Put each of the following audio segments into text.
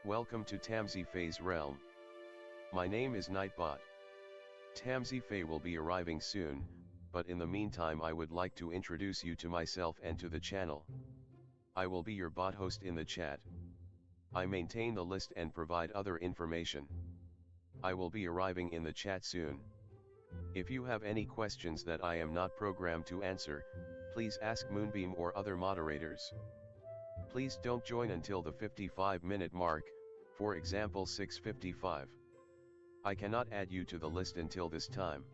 Welcome to Tamsyfae's realm. My name is Nightbot. Tamsyfae will be arriving soon, but in the meantime I would like to introduce you to myself and to the channel. I will be your bot host in the chat. I maintain the list and provide other information. I will be arriving in the chat soon. If you have any questions that I am not programmed to answer, please ask Moonbeam or other moderators. Please don't join until the 55-minute mark, for example 6:55. I cannot add you to the list until this time.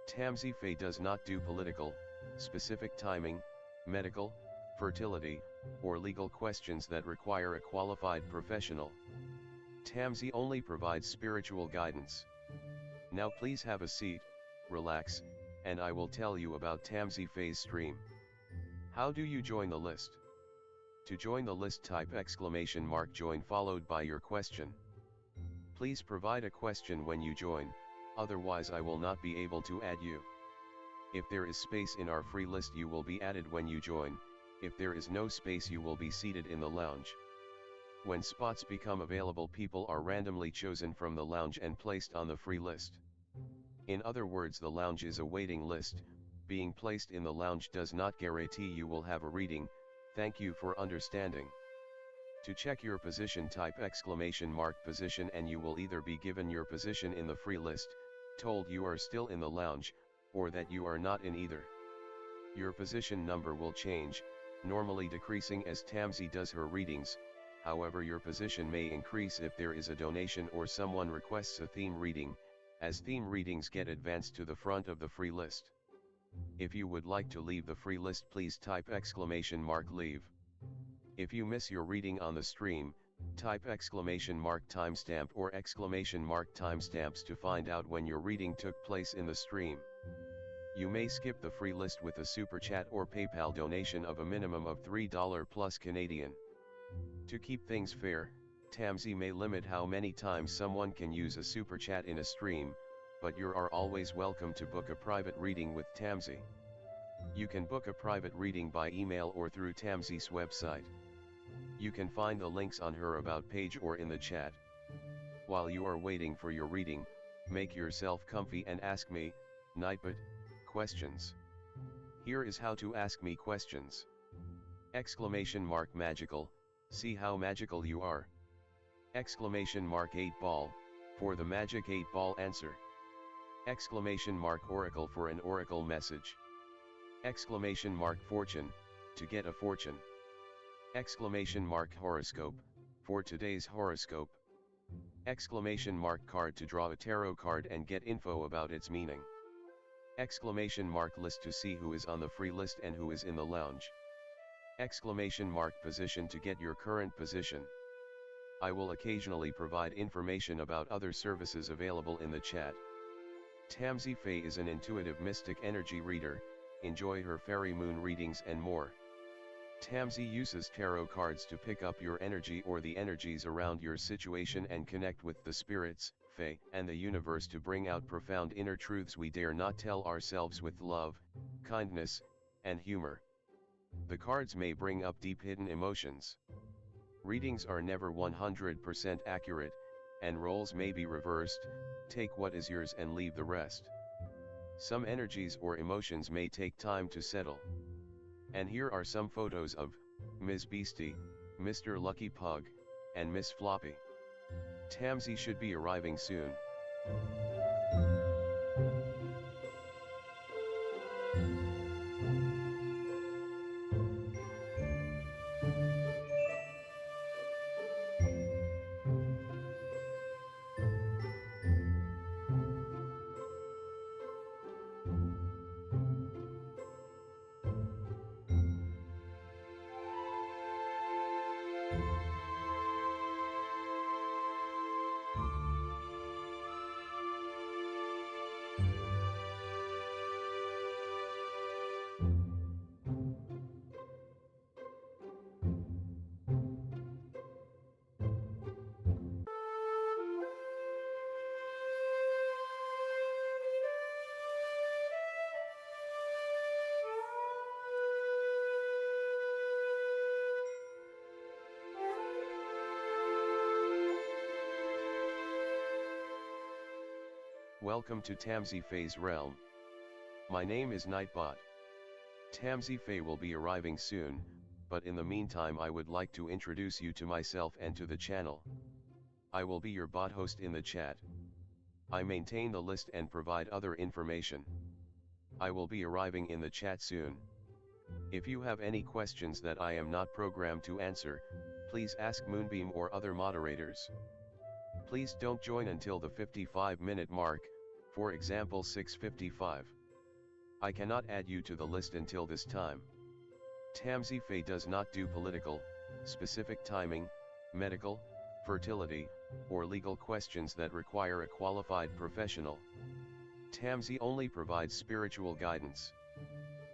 Tamsyfae does not do political, specific timing, medical, fertility, or legal questions that require a qualified professional. Tamsy only provides spiritual guidance. Now please have a seat, relax, and I will tell you about Tamsyfae's stream. How do you join the list? To join the list, type !join followed by your question. Please provide a question when you join, otherwise I will not be able to add you. If there is space in our free list you will be added when you join, if there is no space you will be seated in the lounge. When spots become available, people are randomly chosen from the lounge and placed on the free list. In other words, the lounge is a waiting list. Being placed in the lounge does not guarantee you will have a reading. Thank you for understanding. To check your position, type !position and you will either be given your position in the free list, told you are still in the lounge, or that you are not in either. Your position number will change, normally decreasing as Tamsy does her readings. However, your position may increase if there is a donation or someone requests a theme reading, as theme readings get advanced to the front of the free list. If you would like to leave the free list, please type !leave. If you miss your reading on the stream, type !timestamp or !timestamps to find out when your reading took place in the stream. You may skip the free list with a super chat or PayPal donation of a minimum of $3 plus Canadian. To keep things fair, Tamsy may limit how many times someone can use a super chat in a stream, but you are always welcome to book a private reading with Tamsy. You can book a private reading by email or through Tamsy's website. You can find the links on her About page or in the chat. While you are waiting for your reading, make yourself comfy and ask me, Nightbot, questions. Here is how to ask me questions. !magical, see how magical you are. !8 ball, for the magic 8 ball answer. !oracle for an oracle message. !fortune, to get a fortune. !horoscope, for today's horoscope. !card to draw a tarot card and get info about its meaning. !list to see who is on the free list and who is in the lounge. !position to get your current position. I will occasionally provide information about other services available in the chat. Tamsyfae is an intuitive mystic energy reader. Enjoy her fairy moon readings and more. Tamsy uses tarot cards to pick up your energy or the energies around your situation and connect with the spirits, fae, and the universe to bring out profound inner truths we dare not tell ourselves with love, kindness, and humor. The cards may bring up deep hidden emotions. Readings are never 100% accurate, and roles may be reversed. Take what is yours and leave the rest. Some energies or emotions may take time to settle. And here are some photos of Ms. Beastie, Mr. Lucky Pug, and Miss Floppy. Tamsy should be arriving soon. Welcome to Tamsy Fae's realm. My name is Nightbot. Tamsy Fae will be arriving soon, but in the meantime I would like to introduce you to myself and to the channel. I will be your bot host in the chat. I maintain the list and provide other information. I will be arriving in the chat soon. If you have any questions that I am not programmed to answer, please ask Moonbeam or other moderators. Please don't join until the 55-minute mark, for example 6:55. I cannot add you to the list until this time. Tamsy Fae does not do political, specific timing, medical, fertility, or legal questions that require a qualified professional. Tamsy only provides spiritual guidance.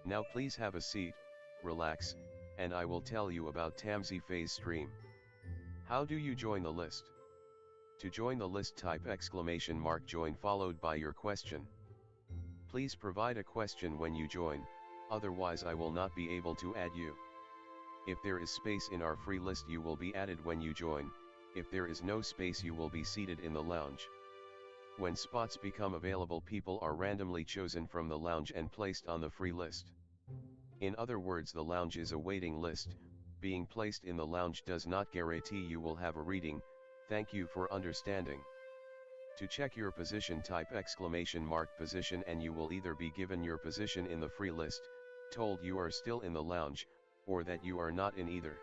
Now please have a seat, relax, and I will tell you about Tamsy Fae's stream. How do you join the list? To join the list, type !join followed by your question. Please provide a question when you join, otherwise I will not be able to add you. If there is space in our free list you will be added when you join, if there is no space you will be seated in the lounge. When spots become available people are randomly chosen from the lounge and placed on the free list. In other words, the lounge is a waiting list. Being placed in the lounge does not guarantee you will have a reading. Thank you for understanding. To check your position, type !position and you will either be given your position in the free list, told you are still in the lounge, or that you are not in either.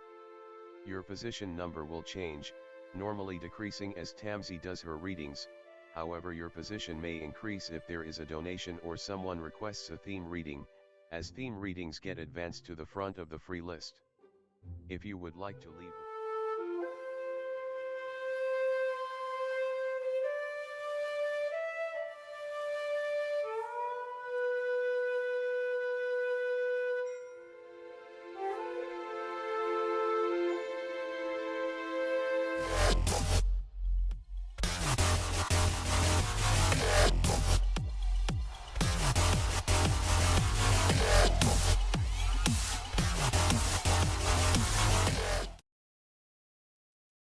Your position number will change, normally decreasing as Tamsy does her readings. However, your position may increase if there is a donation or someone requests a theme reading, as theme readings get advanced to the front of the free list. If you would like to leave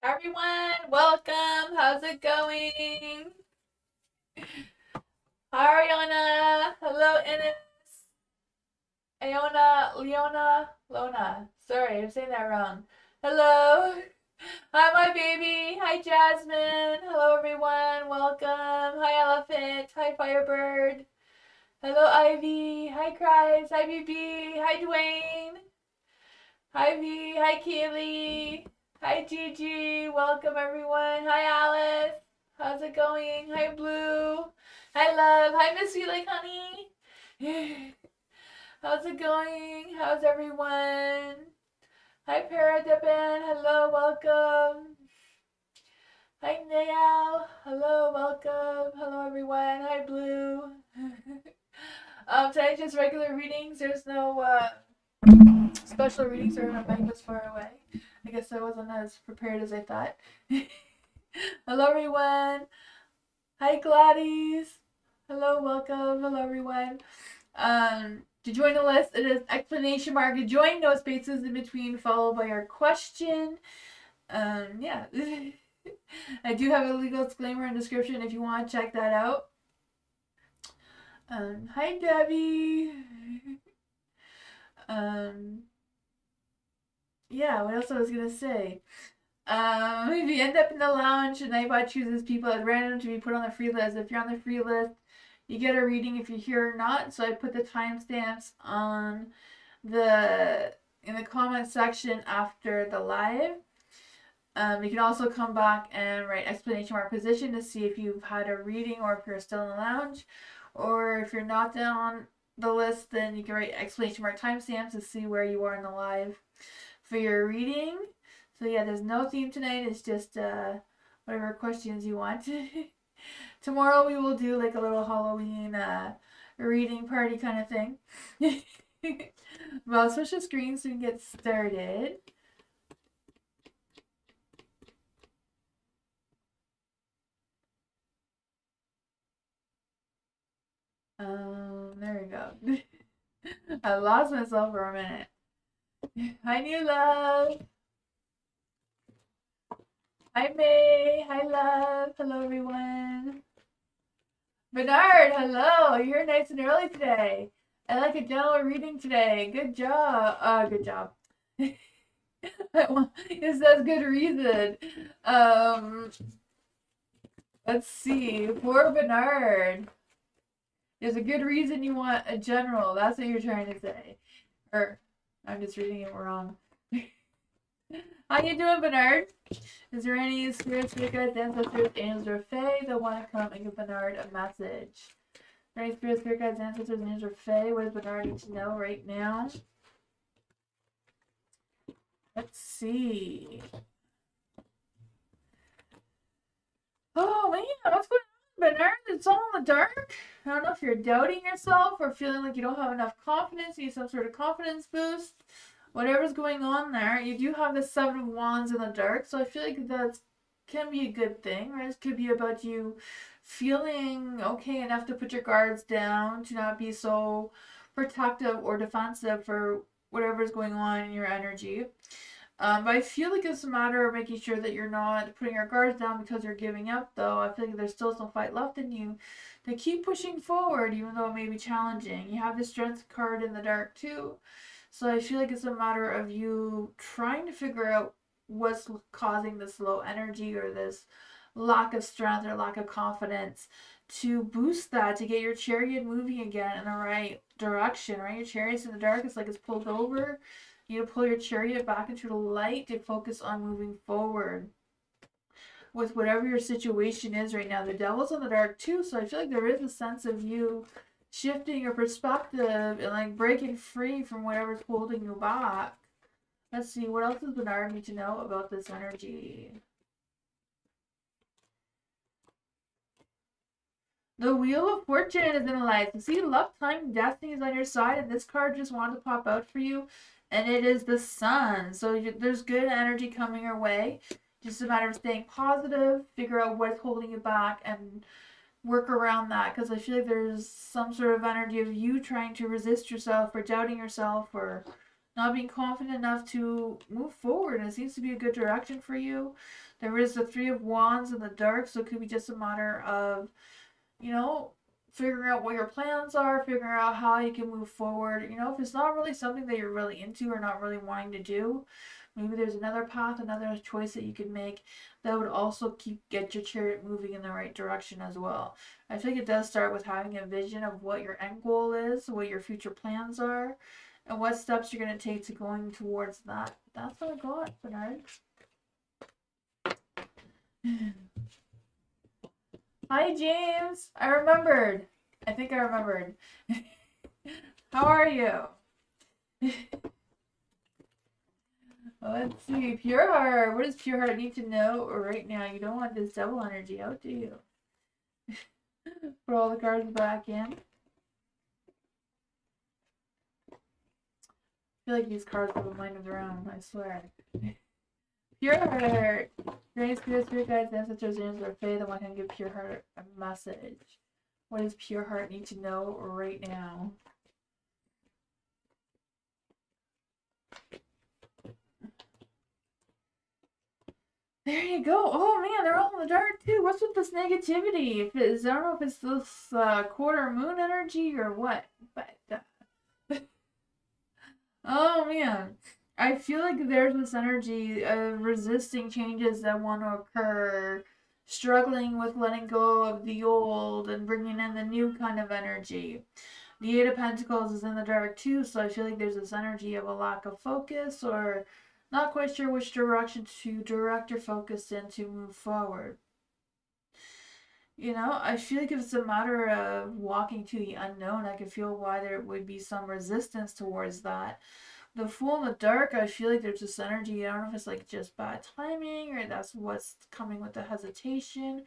Everyone, welcome. How's it going? Hi, Ariana. Hello, Ines. Iona, Leona, Lona. Sorry, I'm saying that wrong. Hello. Hi, my baby. Hi, Jasmine. Hello, everyone. Welcome. Hi, Elephant. Hi, Firebird. Hello, Ivy. Hi, Christ. Hi, BB. Hi, Dwayne. Hi, V. Hi, Kaylee. Hi, Gigi. Welcome, everyone. Hi, Alice. How's it going? Hi, Blue. Hi, Love. Hi, Miss Sweet Like Honey. How's it going? How's everyone? Hi, Paradebin. Hello, welcome. Hi, Niall. Hello, welcome. Hello, everyone. Hi, Blue. Tonight just regular readings. There's no special readings or my mic was far away. I guess I wasn't as prepared as I thought. Hello, everyone. Hi, Gladys. Hello, welcome. Hello, everyone. To join the list, it is !, join, no spaces in between, followed by your question. Yeah. I do have a legal disclaimer and description if you want to check that out. Hi, Debbie. Yeah, what else I was gonna say? If you end up in the lounge and Nightbot chooses people at random to be put on the free list, if you're on the free list, you get a reading if you're here or not. So I put the timestamps on in the comment section after the live. You can also come back and write !position to see if you've had a reading or if you're still in the lounge. Or if you're not on the list, then you can write !timestamps to see where you are in the live for your reading. So yeah, there's no theme tonight. It's just whatever questions you want. Tomorrow we will do like a little Halloween reading party kind of thing. Well, switch the screen so we can get started. There we go. I lost myself for a minute. Hi, New Love. Hi, May. Hi, Love. Hello, everyone. Bernard, hello. You're here nice and early today. I like a gentle reading today. Good job. Good job. It says good reason. Um, let's see. Poor Bernard. There's a good reason you want a general. That's what you're trying to say. Or, I'm just reading it wrong. How you doing, Bernard? Is there any spirits, guides, ancestors, angels, or fae that want to come and give Bernard a message? Any spirits, spirit guides, ancestors, angels, or fae? What does Bernard need to know right now? Let's see. Oh man, what's going on, Bernard? It's all in the dark. I don't know if you're doubting yourself or feeling like you don't have enough confidence, you need some sort of confidence boost. Whatever's going on there, you do have the Seven of Wands in the dark, so I feel like that can be a good thing, right? It could be about you feeling okay enough to put your guards down, to not be so protective or defensive for whatever's going on in your energy. But I feel like it's a matter of making sure that you're not putting your guards down because you're giving up, though. I feel like there's still some fight left in you to keep pushing forward, even though it may be challenging. You have the Strength card in the dark, too. So I feel like it's a matter of you trying to figure out what's causing this low energy or this lack of strength or lack of confidence to boost that, to get your chariot moving again in the right direction, right? Your chariot's in the dark, it's like it's pulled over. You need to pull your chariot back into the light to focus on moving forward with whatever your situation is right now. The devil's in the dark too, so I feel like there is a sense of you shifting your perspective and like breaking free from whatever's holding you back. Let's see, what else does Bernard need to know about this energy? The Wheel of Fortune is in the light. So see, luck, time, destiny is on your side, and this card just wanted to pop out for you, and it is the Sun. So there's good energy coming your way. Just a matter of staying positive, figure out what's holding you back, and work around that, because I feel like there's some sort of energy of you trying to resist yourself or doubting yourself or not being confident enough to move forward. And it seems to be a good direction for you. There is the Three of Wands in the dark, so it could be just a matter of, figuring out what your plans are, figuring out how you can move forward. If it's not really something that you're really into or not really wanting to do, maybe there's another path, another choice that you can make that would also get your chariot moving in the right direction as well. I think it does start with having a vision of what your end goal is, what your future plans are, and what steps you're going to take to going towards that. That's what I got, Bernard. Hi, James. I remembered. I think I remembered. How are you? Let's see. Pure Heart. What does Pure Heart need to know right now? You don't want this devil energy out, do you? Put all the cards back in. I feel like these cards have a mind of their own, I swear. Pure Heart. Great spirit guides, ancestors, angels, or fae, the one can give Pure Heart a message. What does Pure Heart need to know right now? There you go. Oh man, they're all in the dark too. What's with this negativity? I don't know if it's this quarter moon energy or what, but oh man, I feel like there's this energy of resisting changes that want to occur, struggling with letting go of the old and bringing in the new kind of energy. The Eight of Pentacles is in the dark too, so I feel like there's this energy of a lack of focus or not quite sure which direction to direct your focus in to move forward. I feel like if it's a matter of walking to the unknown, I can feel why there would be some resistance towards that. The Fool in the dark, I feel like there's this energy. I don't know if it's like just bad timing or that's what's coming with the hesitation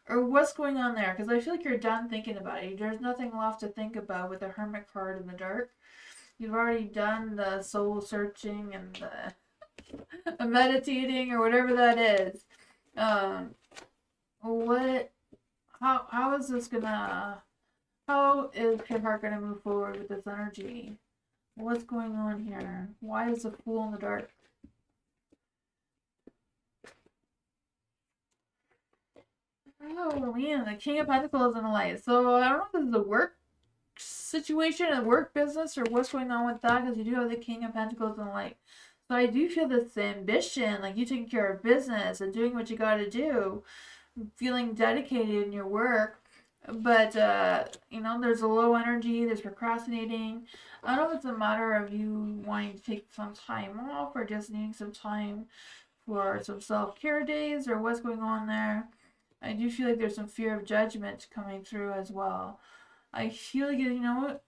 or what's going on there, because I feel like you're done thinking about it. There's nothing left to think about with the Hermit card in the dark. You've already done the soul searching and the meditating or whatever that is. How is this gonna, how is Pure Heart gonna move forward with this energy? What's going on here? Why is the Fool in the dark? Oh man, the King of Pentacles in the light. So I don't know if this is a work situation, a work business, or what's going on with that, because you do have the King of Pentacles in the light. So I do feel this ambition, like you taking care of business and doing what you got to do, feeling dedicated in your work. But you know, there's a low energy. There's procrastinating. I don't know if it's a matter of you wanting to take some time off or just needing some time for some self-care days or what's going on there. I do feel like there's some fear of judgment coming through as well. I feel like, you know what,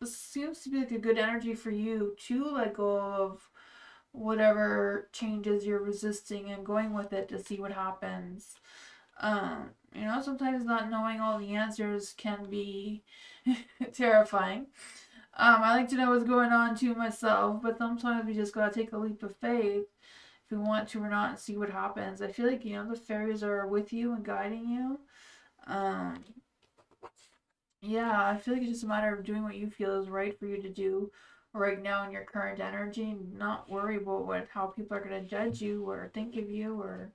this seems to be like a good energy for you to let go of whatever changes you're resisting and going with it to see what happens. You know, sometimes not knowing all the answers can be terrifying. I like to know what's going on too myself, but sometimes we just gotta take a leap of faith if we want to or not and see what happens. I feel like, you know, the fairies are with you and guiding you. Um, yeah, I feel like it's just a matter of doing what you feel is right for you to do right now in your current energy and not worry about how people are going to judge you or think of you, or,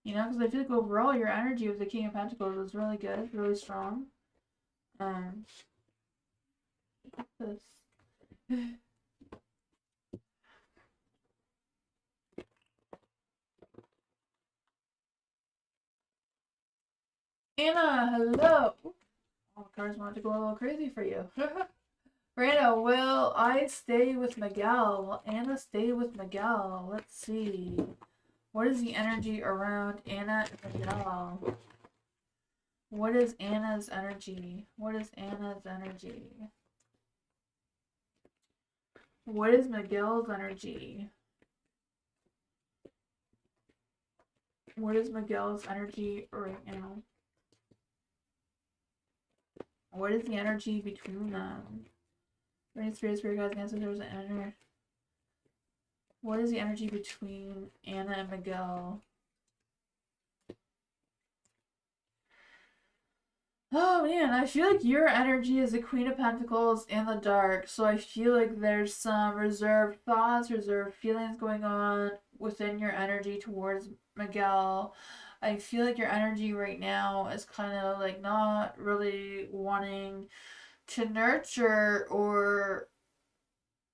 you know, because I feel like overall your energy with the King of Pentacles is really good, really strong. Um, this. Anna, hello. Oh, the cards want to go a little crazy for you. Brando, will I stay with Miguel? Will Anna stay with Miguel? Let's see. What is the energy around Anna and Miguel? What is Anna's energy? What is Anna's energy? What is Miguel's energy? What is Miguel's energy right now? What is the energy between them? Rain, spirit guides, ancestors, and energy. What is the energy between Anna and Miguel? Oh man, I feel like your energy is the Queen of Pentacles in the dark. So I feel like there's some reserved thoughts, reserved feelings going on within your energy towards Miguel. I feel like your energy right now is kind of like not really wanting to nurture or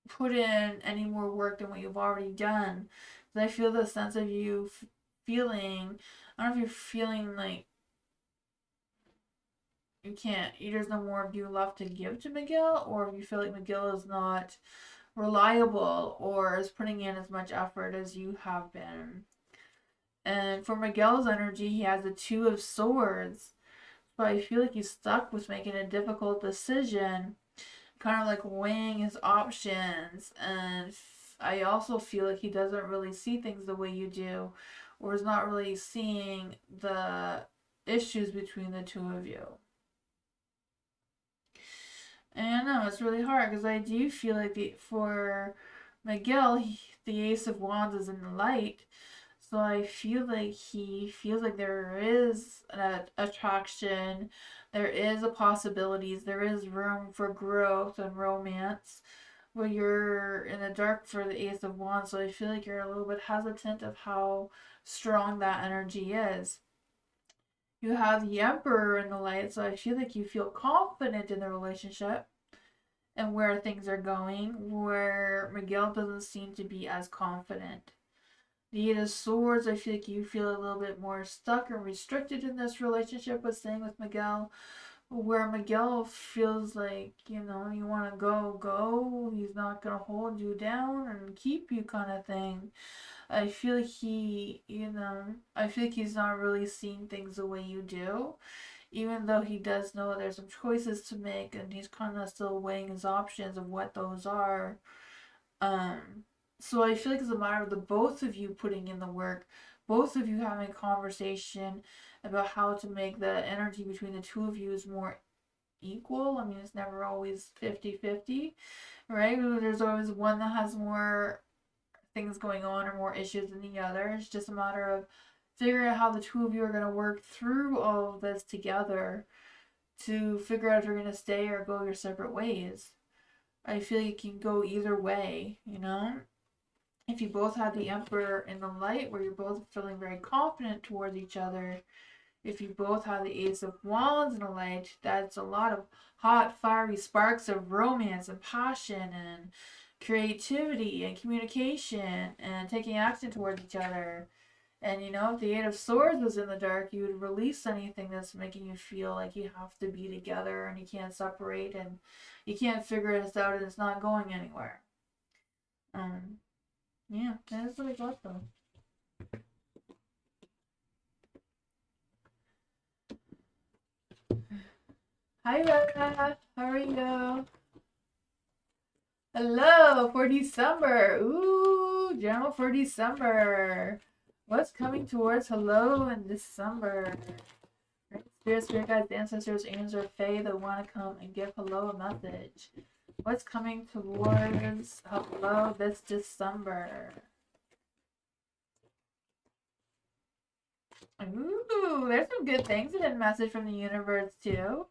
put in any more work than what you've already done. Because I feel the sense of you feeling, I don't know if you're feeling like you can't, there's no more of you left to give to Miguel, or if you feel like Miguel is not reliable or is putting in as much effort as you have been. And for Miguel's energy, he has the Two of Swords. But I feel like he's stuck with making a difficult decision, kind of like weighing his options. And I also feel like he doesn't really see things the way you do, or is not really seeing the issues between the two of you. And I know it's really hard because I do feel like for Miguel, the Ace of Wands is in the light. So I feel like he feels like there is an attraction, there is a possibilities, there is room for growth and romance. But you're in the dark for the Ace of Wands, so I feel like you're a little bit hesitant of how strong that energy is. You have the Emperor in the light, so I feel like you feel confident in the relationship and where things are going, where Miguel doesn't seem to be as confident. The Eight of Swords, I feel like you feel a little bit more stuck and restricted in this relationship with staying with Miguel, where Miguel feels like, you know, you want to go, he's not going to hold you down and keep you kind of thing. I feel like I feel like he's not really seeing things the way you do, even though he does know there's some choices to make and he's kind of still weighing his options of what those are. Um, so I feel like it's a matter of the both of you putting in the work, both of you having a conversation about how to make the energy between the two of you is more equal. I mean, it's never always 50-50, right? There's always one that has more things going on or more issues than the other. It's just a matter of figuring out how the two of you are going to work through all of this together to figure out if you're going to stay or go your separate ways. I feel you can go either way, you know? If you both have the Emperor in the light, where you're both feeling very confident towards each other, If you both have the Ace of Wands and a Light, that's a lot of hot, fiery sparks of romance and passion and creativity and communication and taking action towards each other. And you know, if the Eight of Swords was in the dark, you would release anything that's making you feel like you have to be together and you can't separate and you can't figure this out and it's not going anywhere. Yeah, that's what I got though. Hi, Rebecca. How are you? Hello for December. Ooh, general for December. What's coming towards hello in December? Spirit guides, ancestors, angels, or fae that want to come and give hello a message. What's coming towards hello this December? Ooh, there's some good things in the message from the universe too.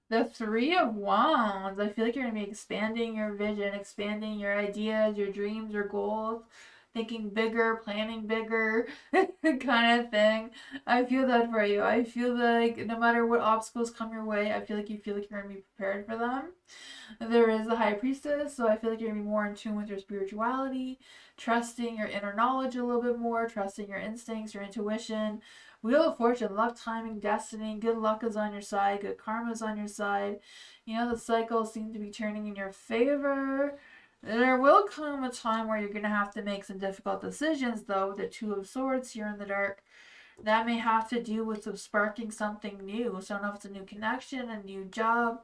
The Three of Wands. I feel like you're going to be expanding your vision, expanding your ideas, your dreams, your goals, thinking bigger, planning bigger, kind of thing. I feel that for you. I feel like no matter what obstacles come your way, I feel like you're going to be prepared for them. There is the High Priestess, so I feel like you're going to be more in tune with your spirituality, trusting your inner knowledge a little bit more, trusting your instincts, your intuition. Wheel of Fortune, luck, timing, destiny, good luck is on your side, good karma is on your side. You know, the cycles seem to be turning in your favor. There will come a time where you're going to have to make some difficult decisions, though, with the Two of Swords here in the dark. That may have to do with sparking something new. So I don't know if it's a new connection, a new job,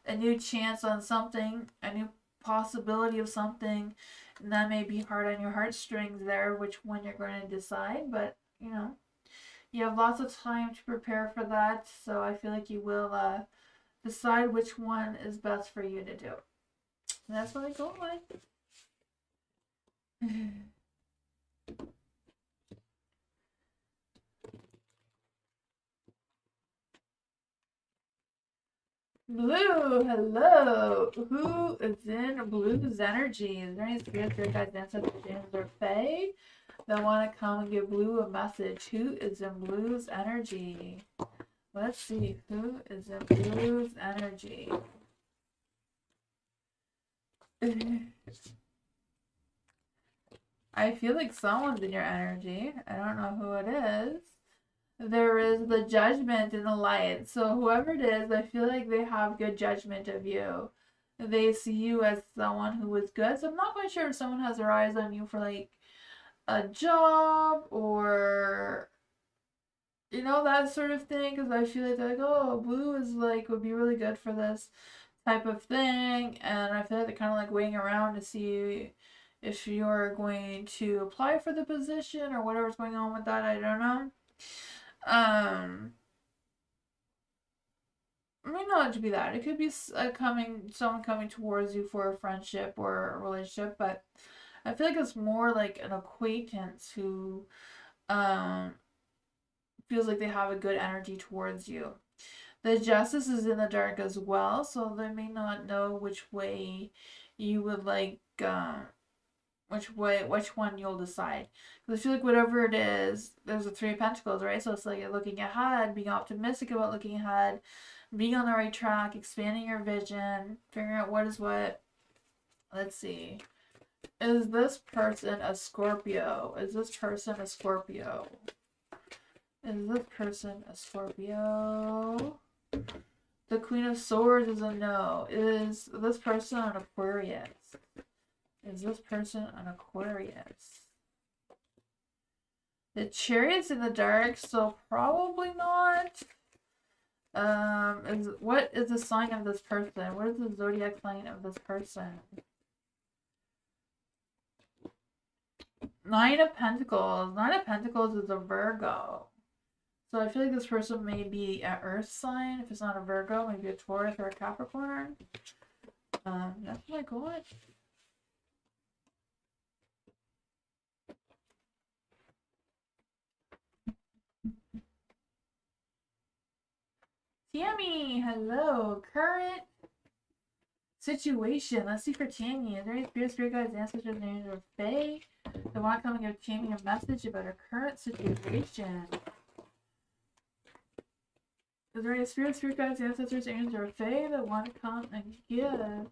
a new chance on something, a new possibility of something. And that may be hard on your heartstrings there, which one you're going to decide. But, you know, you have lots of time to prepare for that, so I feel like you will decide which one is best for you to do. And that's what I go with. Blue, hello. Who is in Blue's energy? Is there any spirits, spirit guides, ancestors, angels, or fae that want to come and give Blue a message? Who is in Blue's energy? Let's see. Who is in Blue's energy? I feel like someone's in your energy. I don't know who it is. There is the Judgment in the light. So whoever it is, I feel like they have good judgment of you. They see you as someone who is good. So I'm not quite sure if someone has their eyes on you for like a job or you know, that sort of thing, because I feel like they're like, oh, Blue is like would be really good for this type of thing, and I feel like they're kind of like waiting around to see if you're going to apply for the position or whatever's going on with that. I don't know. It may not be that. It could be someone coming towards you for a friendship or a relationship, but I feel like it's more like an acquaintance who feels like they have a good energy towards you. The Justice is in the dark as well, so they may not know which way you would like, which one you'll decide. Because I feel like whatever it is, there's the Three of Pentacles, right? So it's like looking ahead, being optimistic about looking ahead, being on the right track, expanding your vision, figuring out what is what. Let's see. Is this person a Scorpio? Is this person a Scorpio? Is this person a Scorpio? The Queen of Swords is a no. Is this person an Aquarius? Is this person an Aquarius? The Chariot's in the dark, so probably not. What is the sign of this person? What is the zodiac sign of this person? Nine of Pentacles. Nine of Pentacles is a Virgo. So I feel like this person may be an Earth sign. If it's not a Virgo, maybe a Taurus or a Capricorn. That's my god. Tammy, hello. Current situation. Let's see for Tammy. Is there any spirit guides, ancestors, names, or fae that want to come and give Tammy a message about her current situation? Is there any spirit guides, ancestors, angels, or fae that want to come and give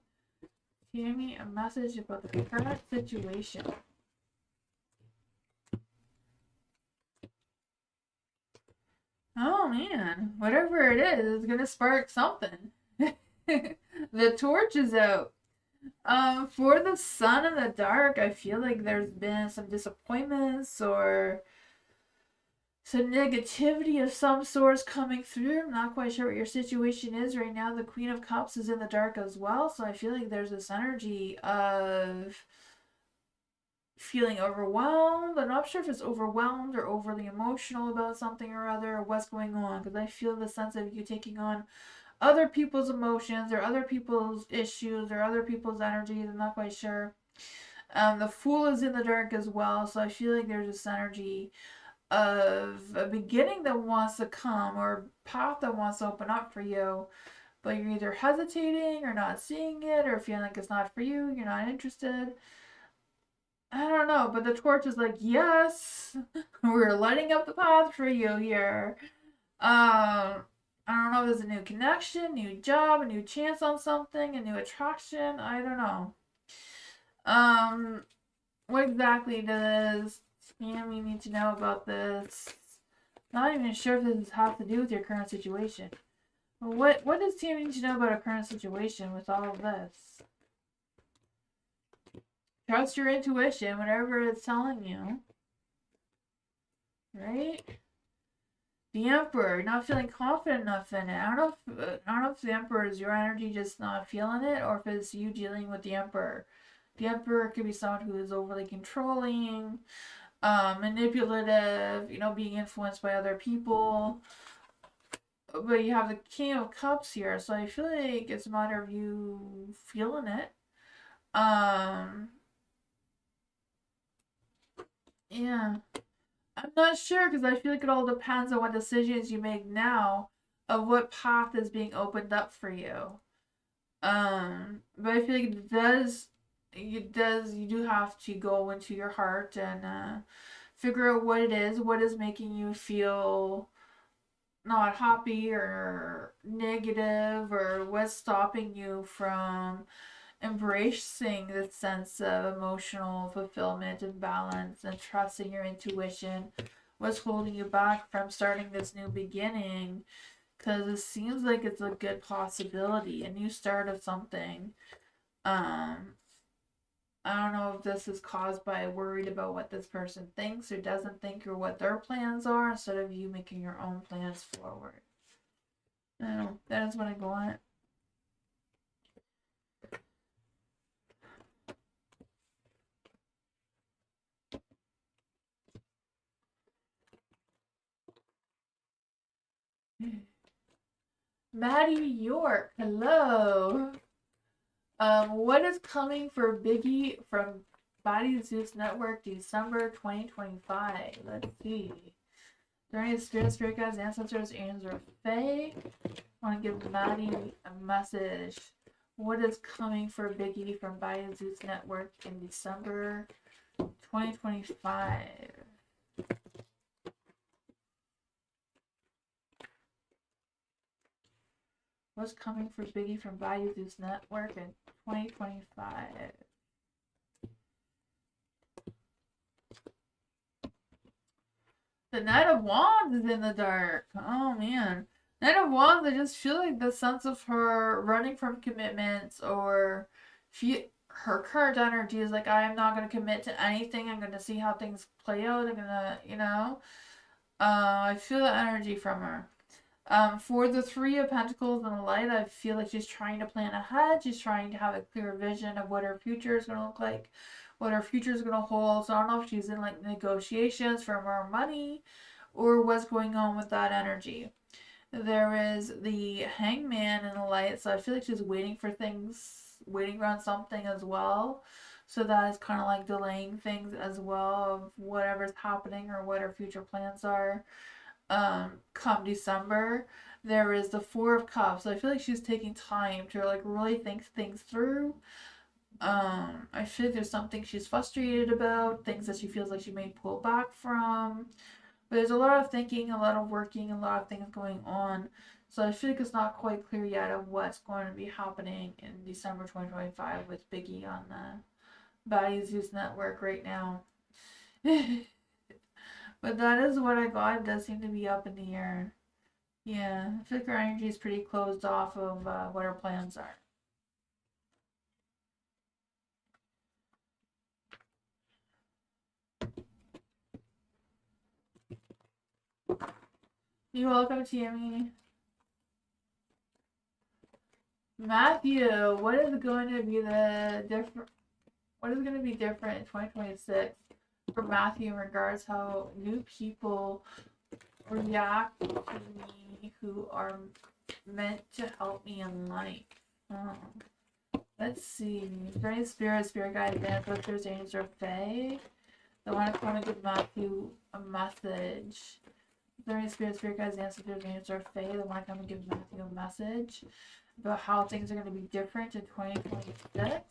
Tammy a message about the current situation? Oh man, whatever it is gonna spark something. The torch is out. For the sun and the dark, I feel like there's been some disappointments or some negativity of some sorts coming through. I'm not quite sure what your situation is right now. The Queen of Cups is in the dark as well, so I feel like there's this energy of feeling overwhelmed. I'm not sure if it's overwhelmed or overly emotional about something or other or what's going on, because I feel the sense of you taking on other people's emotions or other people's issues or other people's energies. I'm not quite sure. The Fool is in the dark as well, so I feel like there's this energy of a beginning that wants to come or a path that wants to open up for you, but you're either hesitating or not seeing it or feeling like it's not for you, you're not interested. I don't know, but the torch is like, yes, we're lighting up the path for you here. I don't know if there's a new connection, new job, a new chance on something, a new attraction. I don't know. What exactly does Tammy need to know about this? Not even sure if this has to do with your current situation. What does Tammy need to know about her current situation with all of this? Trust your intuition, whatever it's telling you. Right? The Emperor, not feeling confident enough in it. I don't know if the Emperor is your energy just not feeling it, or if it's you dealing with the Emperor. The Emperor could be someone who is overly controlling, manipulative, being influenced by other people. But you have the King of Cups here, so I feel like it's a matter of you feeling it. Yeah. I'm not sure because I feel like it all depends on what decisions you make now of what path is being opened up for you. But I feel like you do have to go into your heart and figure out what is making you feel not happy or negative, or what's stopping you from embracing this sense of emotional fulfillment and balance and trusting your intuition. What's holding you back from starting this new beginning? Because it seems like it's a good possibility, a new start of something. um I don't know if this is caused by worried about what this person thinks or doesn't think, or what their plans are, instead of you making your own plans forward. I don't know. That is what I go on. Maddie York, hello. What is coming for Biggie from Body Zeus Network December 2025? Let's see. Are there any spirit guides, ancestors, angels, or fae? I want to give Maddie a message. What is coming for Biggie from Body Zeus Network in December 2025? What's coming for Biggie from Bayou Zeus Network in 2025? The Knight of Wands is in the dark. Oh man. Knight of Wands, I just feel like the sense of her running from commitments, or her current energy is like, I am not going to commit to anything. I'm going to see how things play out. I'm going to, I feel the energy from her. For the Three of Pentacles and the Light, I feel like she's trying to plan ahead. She's trying to have a clear vision of what her future is going to look like, what her future is going to hold. So I don't know if she's in like negotiations for more money or what's going on with that energy. There is the Hangman in the Light, so I feel like she's waiting for things, waiting around something as well. So that is kind of like delaying things as well, of whatever's happening or what her future plans are. Come December, there is the Four of Cups. So I feel like she's taking time to like really think things through. I feel like there's something she's frustrated about, things that she feels like she may pull back from. But there's a lot of thinking, a lot of working, a lot of things going on. So I feel like it's not quite clear yet of what's going to be happening in December 2025 with Biggie on the Baddies Zeus Network right now. But that is what I got. It does seem to be up in the air. Yeah, I feel like our energy is pretty closed off of what our plans are. You're welcome, Tammy. Matthew, what is going to be the different? What is going to be different in 2026 for Matthew in regards how new people react to me who are meant to help me in life? Let's see. Very spirit guides, ancestors, angels, or fae. I want to give Matthew a message. Very spirit guides, ancestors, angels, or fae. They want to come and give Matthew a message about how things are going to be different in 2026.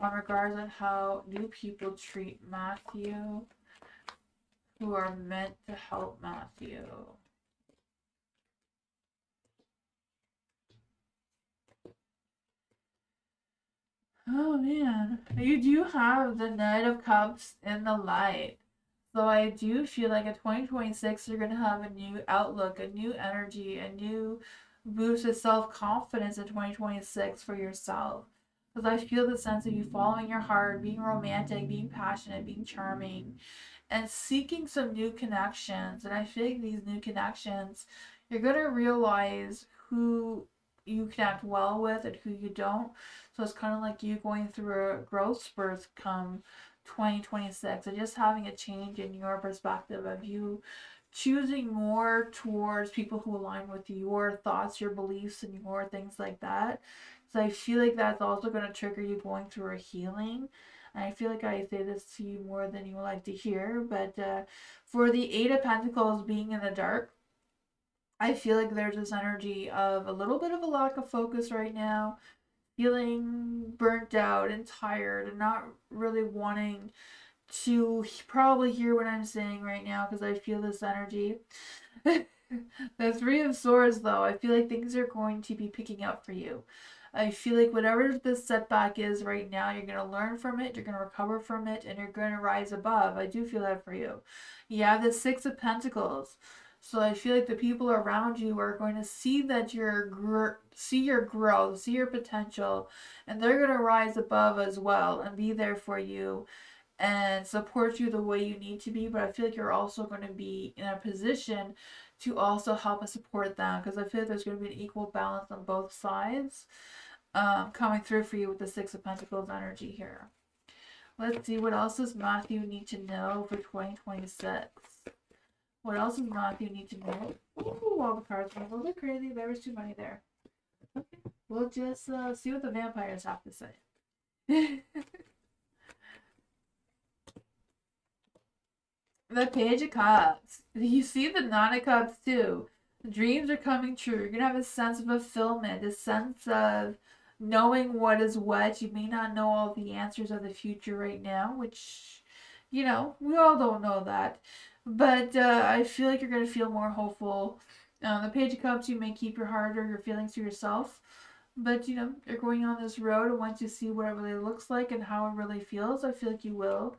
On regards on how new people treat Matthew who are meant to help Matthew. Oh man, you do have the Knight of Cups in the light. So I do feel like in 2026 you're going to have a new outlook, a new energy, a new boost of self-confidence in 2026 for yourself. Because I feel the sense of you following your heart, being romantic, being passionate, being charming, and seeking some new connections. And I feel like these new connections, you're going to realize who you connect well with and who you don't. So it's kind of like you going through a growth spurt come 2026 and just having a change in your perspective of you choosing more towards people who align with your thoughts, your beliefs, and your things like that. So I feel like that's also going to trigger you going through a healing. And I feel like I say this to you more than you would like to hear, but for the Eight of Pentacles being in the dark, I feel like there's this energy of a little bit of a lack of focus right now, feeling burnt out and tired and not really wanting to probably hear what I'm saying right now because I feel this energy. The Three of Swords, though, I feel like things are going to be picking up for you. I feel like whatever this setback is right now, you're going to learn from it, you're going to recover from it, and you're going to rise above. I do feel that for you. You have the Six of Pentacles. So I feel like the people around you are going to see that see your growth, see your potential, and they're going to rise above as well and be there for you and support you the way you need to be. But I feel like you're also going to be in a position to also help and support them because I feel like there's going to be an equal balance on both sides coming through for you with the Six of Pentacles energy here. Let's see, what else does Matthew need to know for 2026? What else does Matthew need to know? Ooh, all the cards went a little bit crazy. There was too many there. Okay, we'll just see what the vampires have to say. The Page of Cups. You see the Nine of Cups too. The dreams are coming true. You're going to have a sense of fulfillment, a sense of knowing what is what. You may not know all the answers of the future right now, which, we all don't know that. But I feel like you're going to feel more hopeful. The Page of Cups, you may keep your heart or your feelings to yourself. But, you're going on this road, and once you see what it really looks like and how it really feels, I feel like you will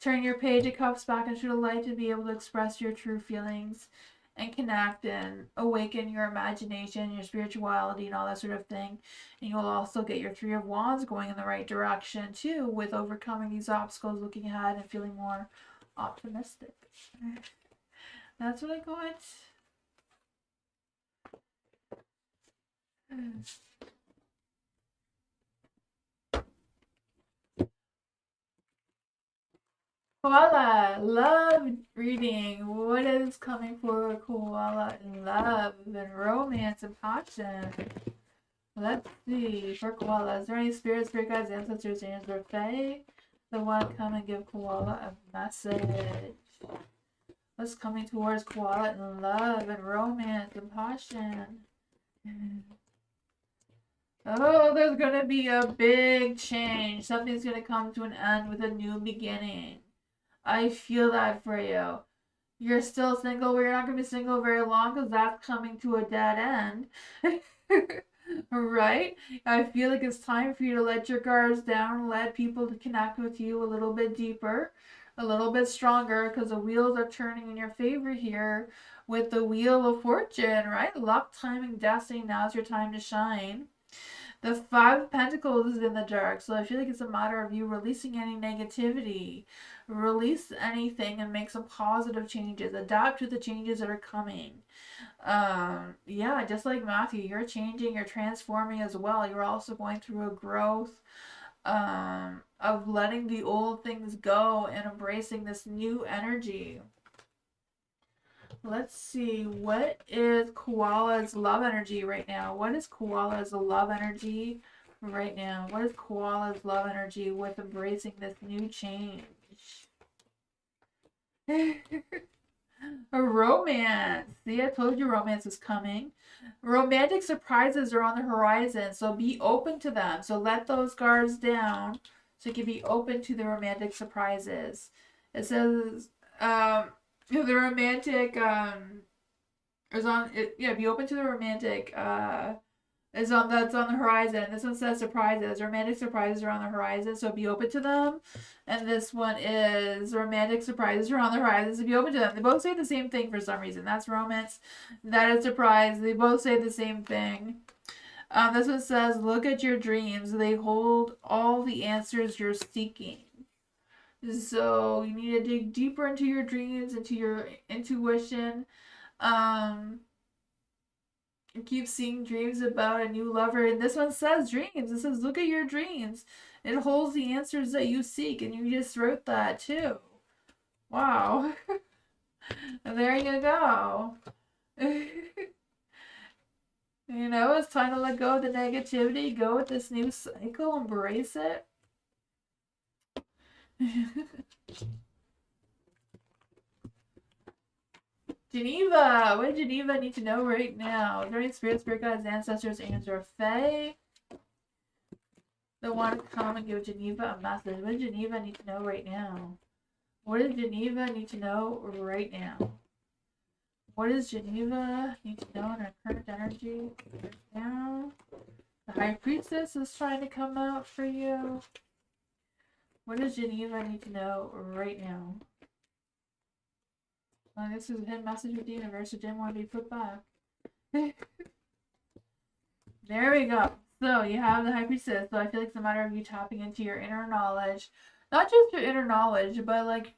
turn your Page of Cups back into the light to be able to express your true feelings and connect and awaken your imagination, your spirituality, and all that sort of thing. And you'll also get your Three of Wands going in the right direction, too, with overcoming these obstacles, looking ahead, and feeling more optimistic. That's what I got. Koala, love reading. What is coming for Koala in love and romance and passion? Let's see. For Koala, is there any spirits, spirit guides, ancestors, angels, or fae that want to come and give Koala a message? What's coming towards Koala in love and romance and passion? Oh, there's going to be a big change. Something's going to come to an end with a new beginning. I feel that for you. You're still single, but you're not going to be single very long because that's coming to a dead end. Right? I feel like it's time for you to let your guards down, let people to connect with you a little bit deeper, a little bit stronger, because the wheels are turning in your favor here with the Wheel of Fortune, right? Luck, timing, destiny, now's your time to shine. The Five of Pentacles is in the dark, so I feel like it's a matter of you releasing any negativity. Release anything and make some positive changes. Adapt to the changes that are coming. Yeah, just like Matthew, you're changing, you're transforming as well. You're also going through a growth of letting the old things go and embracing this new energy. Let's see, what is Koala's love energy right now? What is Koala's love energy right now? What is Koala's love energy with embracing this new change? A romance. See, I told you romance is coming. Romantic surprises are on the horizon, so be open to them. So let those guards down so you can be open to the romantic surprises. It says the romantic is on it, yeah, be open to the romantic is on that's on the horizon. This one says surprises. Romantic surprises are on the horizon, so be open to them. And this one is romantic surprises are on the horizon, so be open to them. They both say the same thing for some reason. That's romance. That is surprise. They both say the same thing. This one says, look at your dreams. They hold all the answers you're seeking. So you need to dig deeper into your dreams, into your intuition. Um, keep seeing dreams about a new lover. And this one says dreams. It says, look at your dreams. It holds the answers that you seek. And you just wrote that too. Wow. There you go. You know, it's time to let go of the negativity. Go with this new cycle. Embrace it. Geneva. What does Geneva need to know right now? Is there any spirit guides, ancestors, angels, or fae that want to come and give Geneva a message? What does Geneva need to know right now? What does Geneva need to know right now? What does Geneva need to know in her current energy right now? The High Priestess is trying to come out for you. What does Geneva need to know right now? This is a hidden message with the universe. It didn't want to be put back. There we go. So you have the High Priestess. So I feel like it's a matter of you tapping into your inner knowledge. Not just your inner knowledge, but like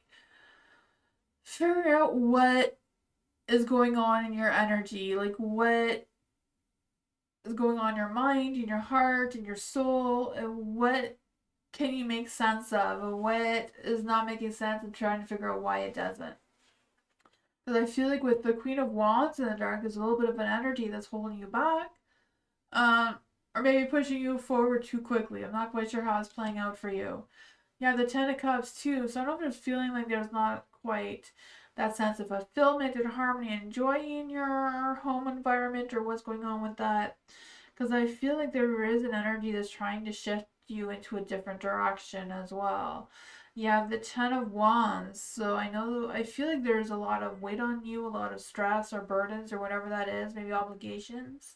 figuring out what is going on in your energy. Like what is going on in your mind, in your heart, in your soul, and what can you make sense of, and what is not making sense, and trying to figure out why it doesn't. Because I feel like with the Queen of Wands in the dark, there's a little bit of an energy that's holding you back. Or maybe pushing you forward too quickly. I'm not quite sure how it's playing out for you. Yeah, the Ten of Cups too. So I don't know if there's feeling like there's not quite that sense of fulfillment and harmony and joy in your home environment or what's going on with that. Because I feel like there is an energy that's trying to shift you into a different direction as well. You have the Ten of Wands. So I feel like there's a lot of weight on you, a lot of stress or burdens or whatever that is, maybe obligations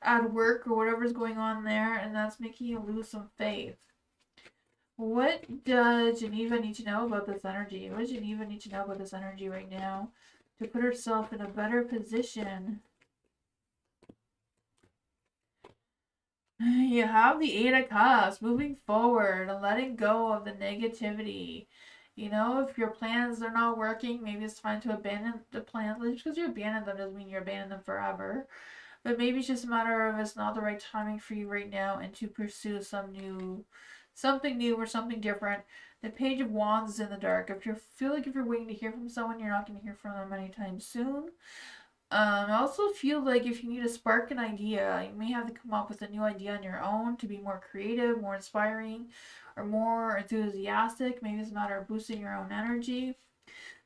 at work or whatever's going on there, and that's making you lose some faith. What does Geneva need to know about this energy? What does Geneva need to know about this energy right now to put herself in a better position? You have the Eight of Cups, moving forward and letting go of the negativity. You know, if your plans are not working, maybe it's time to abandon the plans. Just because you abandon them doesn't mean you abandon them forever. But maybe it's just a matter of it's not the right timing for you right now and to pursue something new or something different. The Page of Wands is in the dark. If you feel like if you're waiting to hear from someone, you're not going to hear from them anytime soon. I also feel like if you need to spark an idea, you may have to come up with a new idea on your own to be more creative, more inspiring, or more enthusiastic. Maybe it's a matter of boosting your own energy.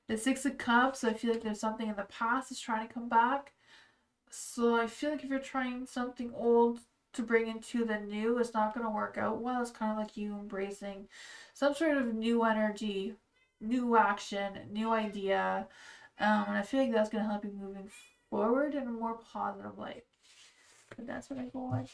The Six of Cups, I feel like there's something in the past that's trying to come back. So I feel like if you're trying something old to bring into the new, it's not going to work out well. It's kind of like you embracing some sort of new energy, new action, new idea. And I feel like that's going to help you moving forward in a more positive light. But that's what I got.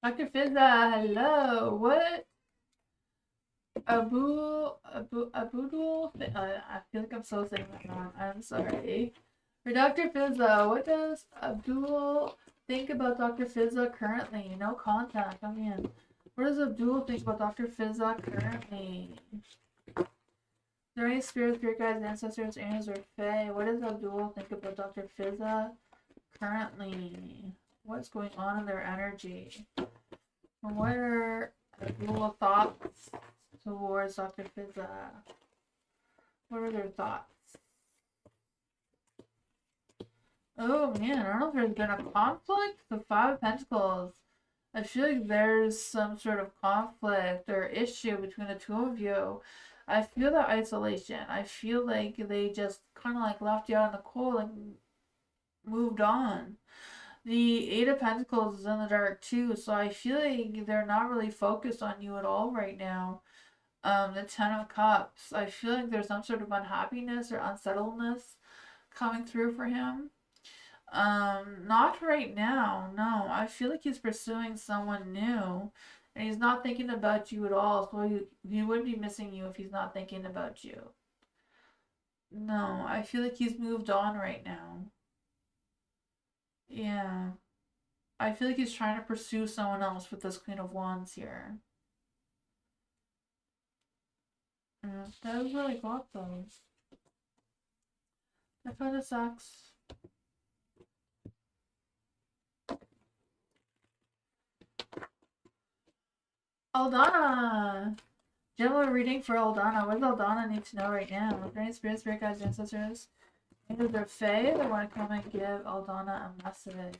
Dr. Fizza, hello. What? Abudul? I feel like I'm so saying that wrong. I'm sorry. For Dr. Fizza, what does Abdul think about Dr. Fizza currently? No contact. Come in. What does Abdul think about Dr. Fizza currently? Is there any spirits, spirit guides, ancestors, angels, or fae? What does Abdul think about Dr. Fizza currently? What's going on in their energy? What are Abdul's thoughts towards Dr. Fizza? What are their thoughts? Oh man, I don't know if there's been a conflict. The Five of Pentacles. I feel like there's some sort of conflict or issue between the two of you. I feel that isolation. I feel like they just kind of like left you out in the cold and moved on. The Eight of Pentacles is in the dark too, so I feel like they're not really focused on you at all right now. The Ten of Cups. I feel like there's some sort of unhappiness or unsettledness coming through for him. Not right now. No, I feel like he's pursuing someone new, and he's not thinking about you at all. So he wouldn't be missing you if he's not thinking about you. No, I feel like he's moved on right now. Yeah, I feel like he's trying to pursue someone else with this Queen of Wands here. That was really got though. That kind of sucks. Aldana! General reading for Aldana. What does Aldana need to know right now? Any spirits, spirit guides, ancestors? Either they're fae, they want to come and give Aldana a message.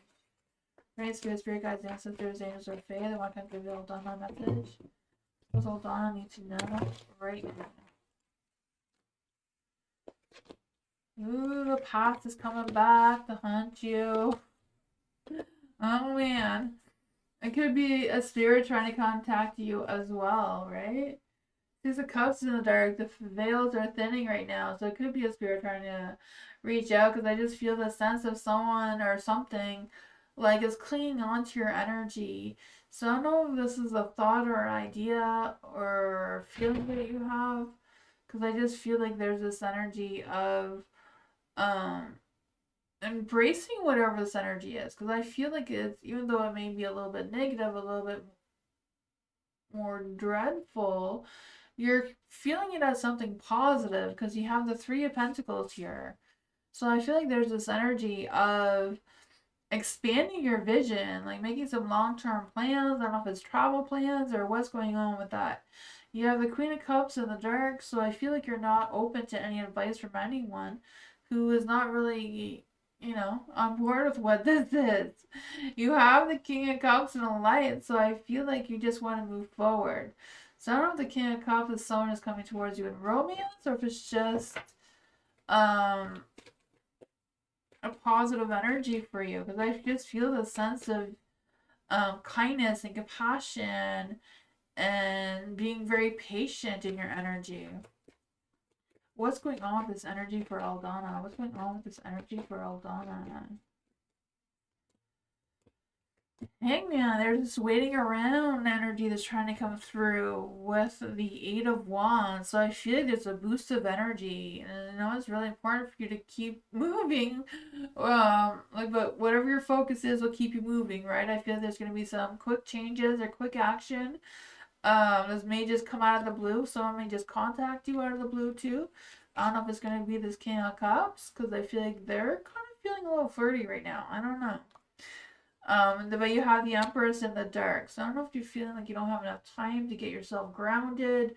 Any spirits, spirit guides, ancestors, angels, or fae, they want to come give Aldana a message. What does Aldana need to know right now? Ooh, the past is coming back to haunt you. Oh man. It could be a spirit trying to contact you as well, right? There's a cups in the dark. The veils are thinning right now, so it could be a spirit trying to reach out. Because I just feel the sense of someone or something like is clinging onto your energy. So I don't know if this is a thought or an idea or feeling that you have. Because I just feel like there's this energy of um embracing whatever this energy is. Because I feel like it's, even though it may be a little bit negative, a little bit more dreadful, you're feeling it as something positive because you have the Three of Pentacles here. So I feel like there's this energy of expanding your vision, like making some long-term plans. I don't know if it's travel plans or what's going on with that. You have the Queen of Cups in the dark, so I feel like you're not open to any advice from anyone who is not really, on board with what this is. You have the King of Cups in the light, so I feel like you just want to move forward. So I don't know if the King of Cups is someone who's coming towards you in romance or if it's just a positive energy for you, because I just feel the sense of kindness and compassion and being very patient in your energy. What's going on with this energy for Aldana? What's going on with this energy for Aldana? Hangman, there's this waiting around energy that's trying to come through with the Eight of Wands. So I feel like there's a boost of energy. And I know it's really important for you to keep moving. But whatever your focus is will keep you moving, right? I feel like there's going to be some quick changes or quick action. This may just come out of the blue. Someone may just contact you out of the blue too. I don't know if it's going to be this King of Cups, because I feel like they're kind of feeling a little flirty right now. I don't know. But you have the Empress in the dark. So I don't know if you're feeling like you don't have enough time to get yourself grounded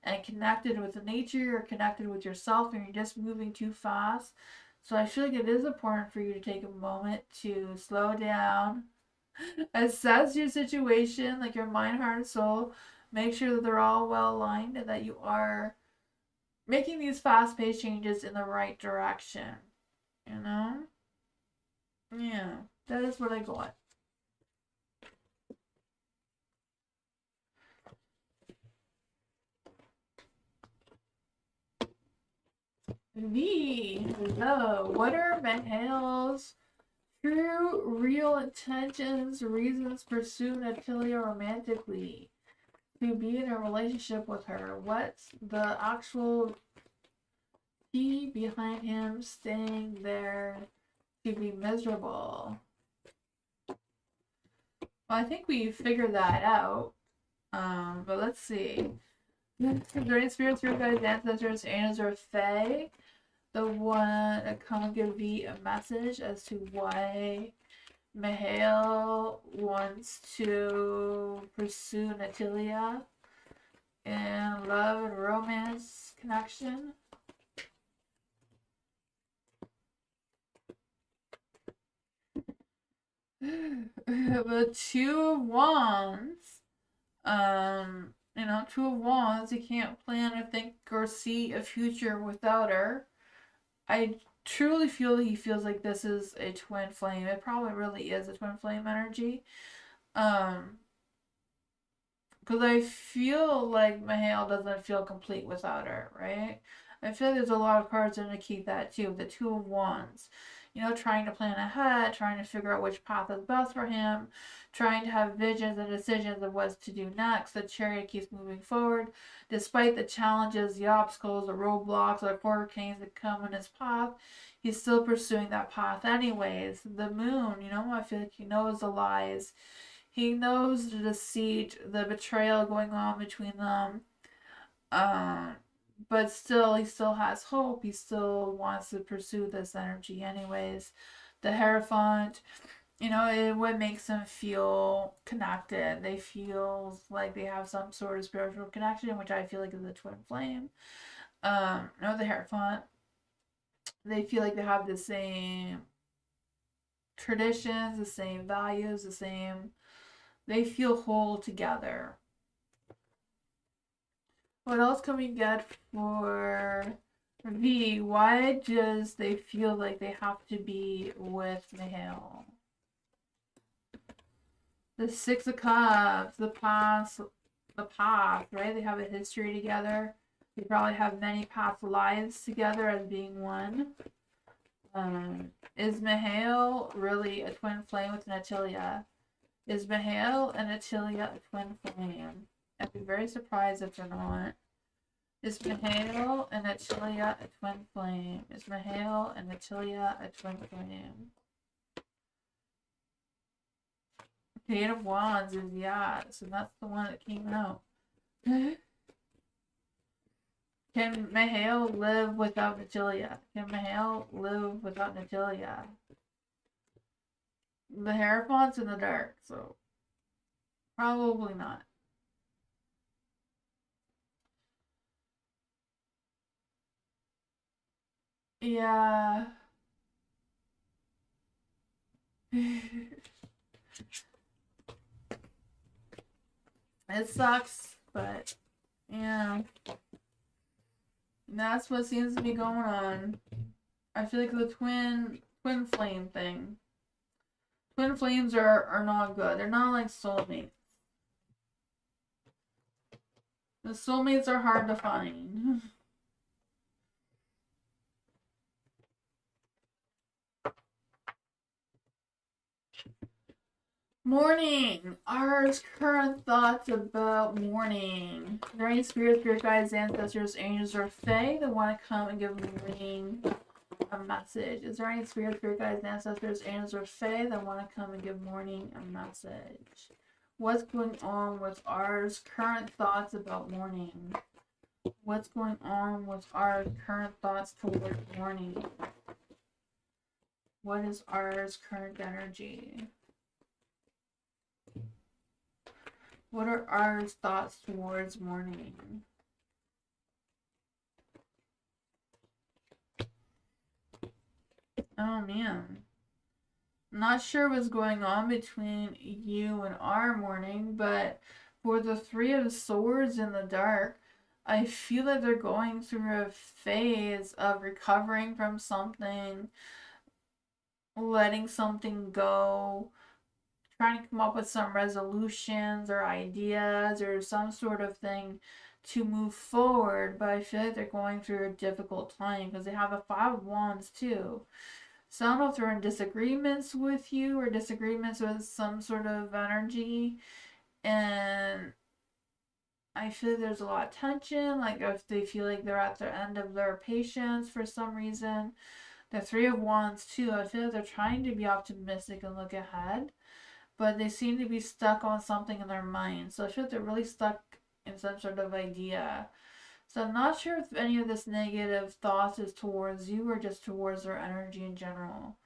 and connected with nature or connected with yourself, and you're just moving too fast. So I feel like it is important for you to take a moment to slow down, assess your situation, like your mind, heart, and soul. Make sure that they're all well aligned and that you are making these fast-paced changes in the right direction. You know? Yeah. That is what I got. Hello. What are Mahal's true, real intentions, reasons pursue Natalia romantically? To be in a relationship with her. What's the actual key behind him staying there to be miserable? Well, I think we figured that out. But let's see. Is there any spirits, your guys, ancestors, angels, or fae that want to come and give me a message as to why Mahale wants to pursue Natalia in love and romance connection? The Two of Wands. You know, Two of Wands, you can't plan or think or see a future without her. I truly feel he feels like this is a twin flame. It probably really is a twin flame energy. Because I feel like Mahale doesn't feel complete without her, right? I feel like there's a lot of cards that indicate that too. The Two of Wands. You know, trying to plan ahead, trying to figure out which path is best for him, trying to have visions and decisions of what to do next. The Chariot keeps moving forward. Despite the challenges, the obstacles, the roadblocks, the hurricanes that come in his path, he's still pursuing that path anyways. The Moon, you know, I feel like he knows the lies. He knows the deceit, the betrayal going on between them. But still, he still has hope. He still wants to pursue this energy anyways. The Hierophant, you know, it what makes them feel connected. They feel like they have some sort of spiritual connection, which I feel like is a twin flame. No, the Hierophant. They feel like they have the same traditions, the same values, the same. They feel whole together. What else can we get for V? Why does they feel like they have to be with Mahale? The Six of Cups, the path, right? They have a history together. They probably have many past lives together as being one. Is Mahale really a twin flame with Natalia? Is Mahale and Natalia a twin flame? I'd be very surprised if they're not. Is Mahale and Natalia a twin flame? Is Mahale and Natalia a twin flame? Eight of Wands is yes, and that's the one that came out. Can Mahale live without Natalia? Can Mahale live without Natalia? The Hierophant's in the dark, so probably not. Yeah. It sucks, but yeah. That's what seems to be going on. I feel like the twin flame thing. Twin flames are not good. They're not like soulmates. The soulmates are hard to find. Morning. Our current thoughts about morning. Are there any spirits, spirit guides, ancestors, angels, or fae that want to come and give morning a message? Is there any spirits, spirit guides, ancestors, angels, or fae that want to come and give morning a message? What's going on with ours current thoughts about morning? What's going on with our current thoughts toward morning? What is ours current energy? What are our thoughts towards morning? Oh man. Not sure what's going on between you and our morning, but for the Three of Swords in the dark, I feel like they're going through a phase of recovering from something letting something go, trying to come up with some resolutions or ideas or some sort of thing to move forward, but I feel like they're going through a difficult time because they have a Five of Wands too. So I don't know if they're in disagreements with you or disagreements with some sort of energy, and I feel like there's a lot of tension, like if they feel like they're at the end of their patience for some reason. The Three of Wands too, I feel like they're trying to be optimistic and look ahead, but they seem to be stuck on something in their mind. So I feel like they're really stuck in some sort of idea. So I'm not sure if any of this negative thoughts is towards you or just towards their energy in general.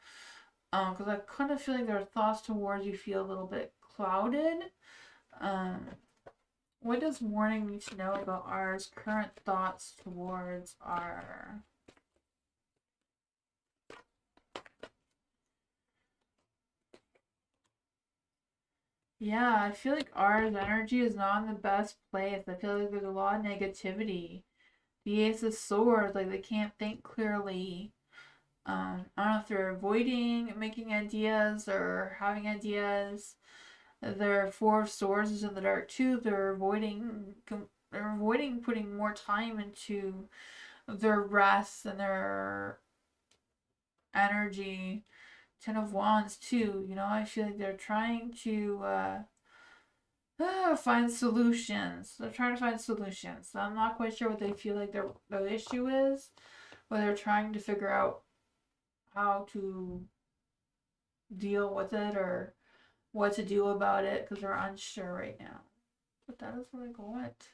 Because I kind of feel like their thoughts towards you feel a little bit clouded. Um, what does Morning need to know about ours current thoughts towards our... Yeah, I feel like ours energy is not in the best place. I feel like there's a lot of negativity. The Ace of Swords, like they can't think clearly. I don't know if they're avoiding making ideas or having ideas. Their Four of Swords is in the dark too. They're avoiding putting more time into their rest and their energy. Ten of Wands too. You know, I feel like they're trying to find solutions. They're trying to find solutions. So I'm not quite sure what they feel like their issue is, but they're trying to figure out how to deal with it or what to do about it because they're unsure right now. But that is what I got.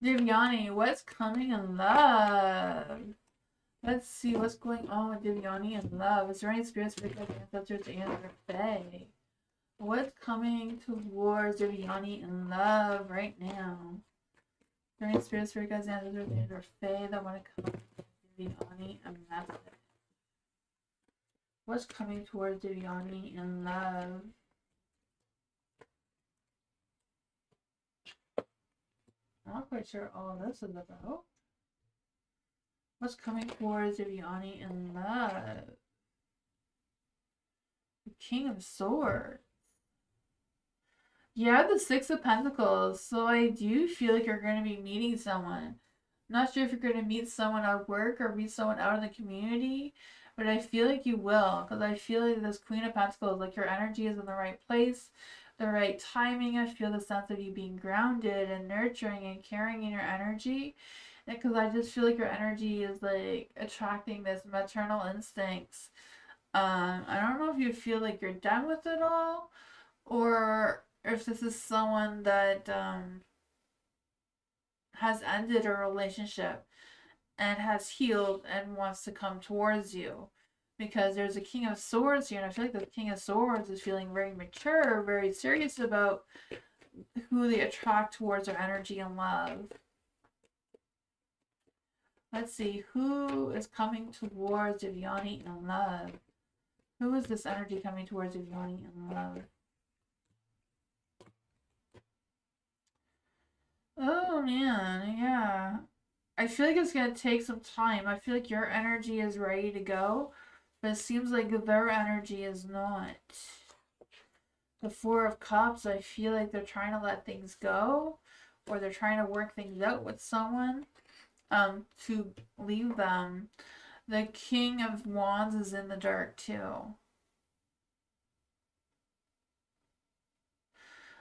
Viviani, what's coming in love? Let's see what's going on with Viviani in love. Is there any spirits for the ancestors and their fae? What's coming towards Viviani in love right now? Is there any spirits for God's ancestors and their fae that want to come up with Viviani and message? What's coming towards Viviani in love? I'm not quite sure all of this is about. What's coming towards Viviani in love? The King of Swords. Yeah, the Six of Pentacles. So I do feel like you're going to be meeting someone. Not sure if you're going to meet someone at work or meet someone out in the community, but I feel like you will because I feel like this Queen of Pentacles, like your energy is in the right place, the right timing. I feel the sense of you being grounded and nurturing and caring in your energy. Because I just feel like your energy is like attracting this maternal instincts. I don't know if you feel like you're done with it all or if this is someone that has ended a relationship and has healed and wants to come towards you. Because there's a King of Swords here, and I feel like the King of Swords is feeling very mature, very serious about who they attract towards their energy and love. Let's see, who is coming towards Viviani in love? Who is this energy coming towards Viviani in love? Oh man, yeah. I feel like it's gonna take some time. I feel like your energy is ready to go, but it seems like their energy is not. The Four of Cups, I feel like they're trying to let things go, or they're trying to work things out with someone, to leave them. The King of Wands is in the dark too.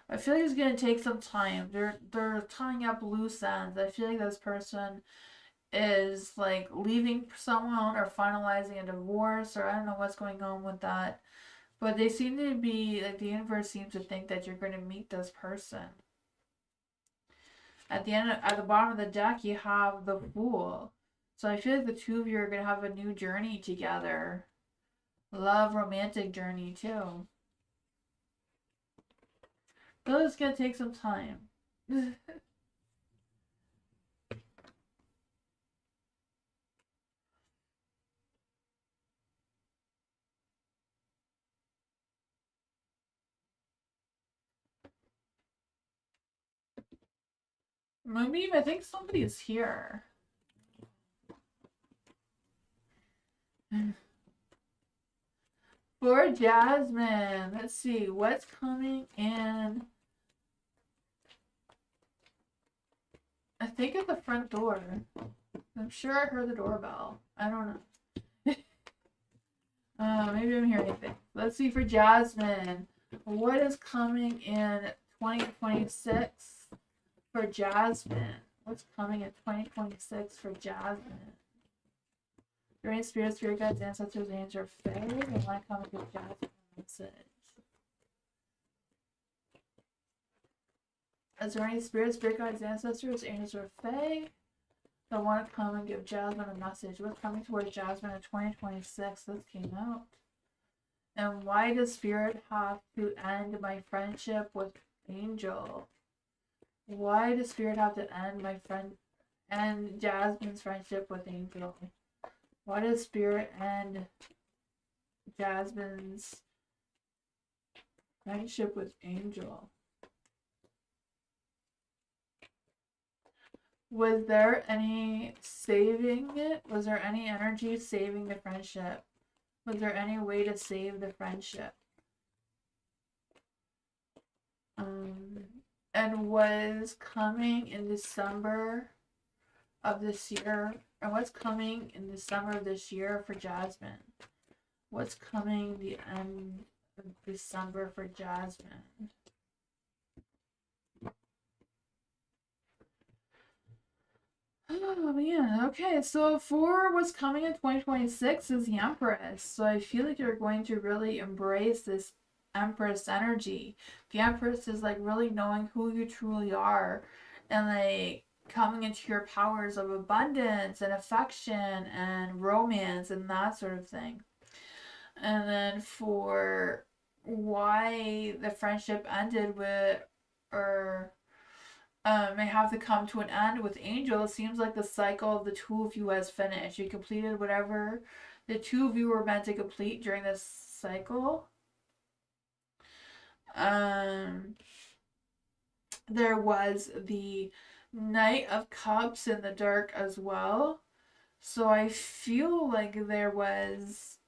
I feel like it's gonna take some time. They're tying up loose ends. I feel like this person is like leaving someone or finalizing a divorce, or I don't know what's going on with that. But they seem to be like the universe seems to think that you're going to meet this person. At the bottom of the deck, you have the Fool. So I feel like the two of you are going to have a new journey together. Love, romantic journey too. But it's going to take some time. Moonbeam, I think somebody is here. For Jasmine, let's see what's coming in. I think at the front door. I'm sure I heard the doorbell. I don't know. Maybe I'm hearing anything. Let's see for Jasmine. What is coming in 2026 for Jasmine? What's coming in 2026 for Jasmine? Your any spirits, spirit guides, ancestors, angels, or fae? They want to come and give Jasmine a message. Is there any spirits, spirit guides, ancestors, angels, or fae that want to come and give Jasmine a message? What's coming towards Jasmine in 2026? This came out. And why does Spirit have to end my friendship with Angel? Why does Spirit have to end Jasmine's friendship with Angel? Why does Spirit end Jasmine's friendship with Angel? Was there any saving it? Was there any energy saving the friendship? Was there any way to save the friendship? And was coming in December of this year, and what's coming in December of this year for Jasmine? What's coming the end of December for Jasmine? Oh man, okay, so for what's coming in 2026 is the Empress. So I feel like you're going to really embrace this Empress energy. The Empress is like really knowing who you truly are and like coming into your powers of abundance and affection and romance and that sort of thing. And then for why the friendship ended with, or may have to come to an end with Angel. It seems like the cycle of the two of you has finished. You completed whatever the two of you were meant to complete during this cycle. There was the Knight of Cups in the dark as well. So I feel like there was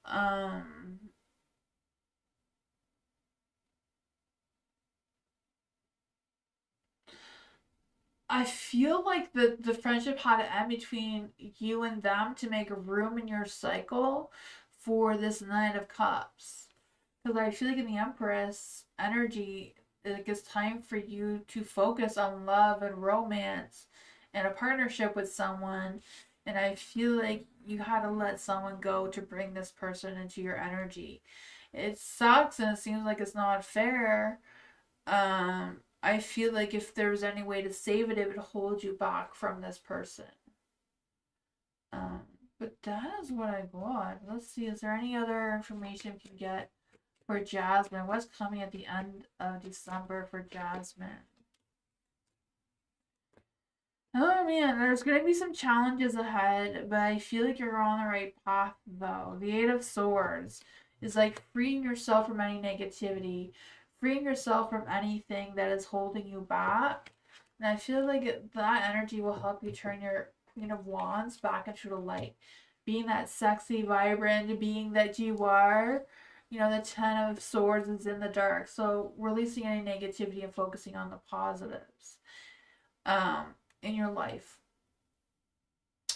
I feel like the friendship had to end between you and them to make room in your cycle for this Knight of Cups. Because I feel like in the Empress energy, it's time for you to focus on love and romance and a partnership with someone. And I feel like you had to let someone go to bring this person into your energy. It sucks and it seems like it's not fair. I feel like if there was any way to save it, it would hold you back from this person. But that is what I got. Let's see, is there any other information we can get for Jasmine? What's coming at the end of December for Jasmine? Oh man, there's going to be some challenges ahead, but I feel like you're on the right path though. The Eight of Swords is like freeing yourself from any negativity, freeing yourself from anything that is holding you back. And I feel like that energy will help you turn your Queen of Wands back into the light. Being that sexy, vibrant being that you are, the Ten of Swords is in the dark. So releasing any negativity and focusing on the positives in your life.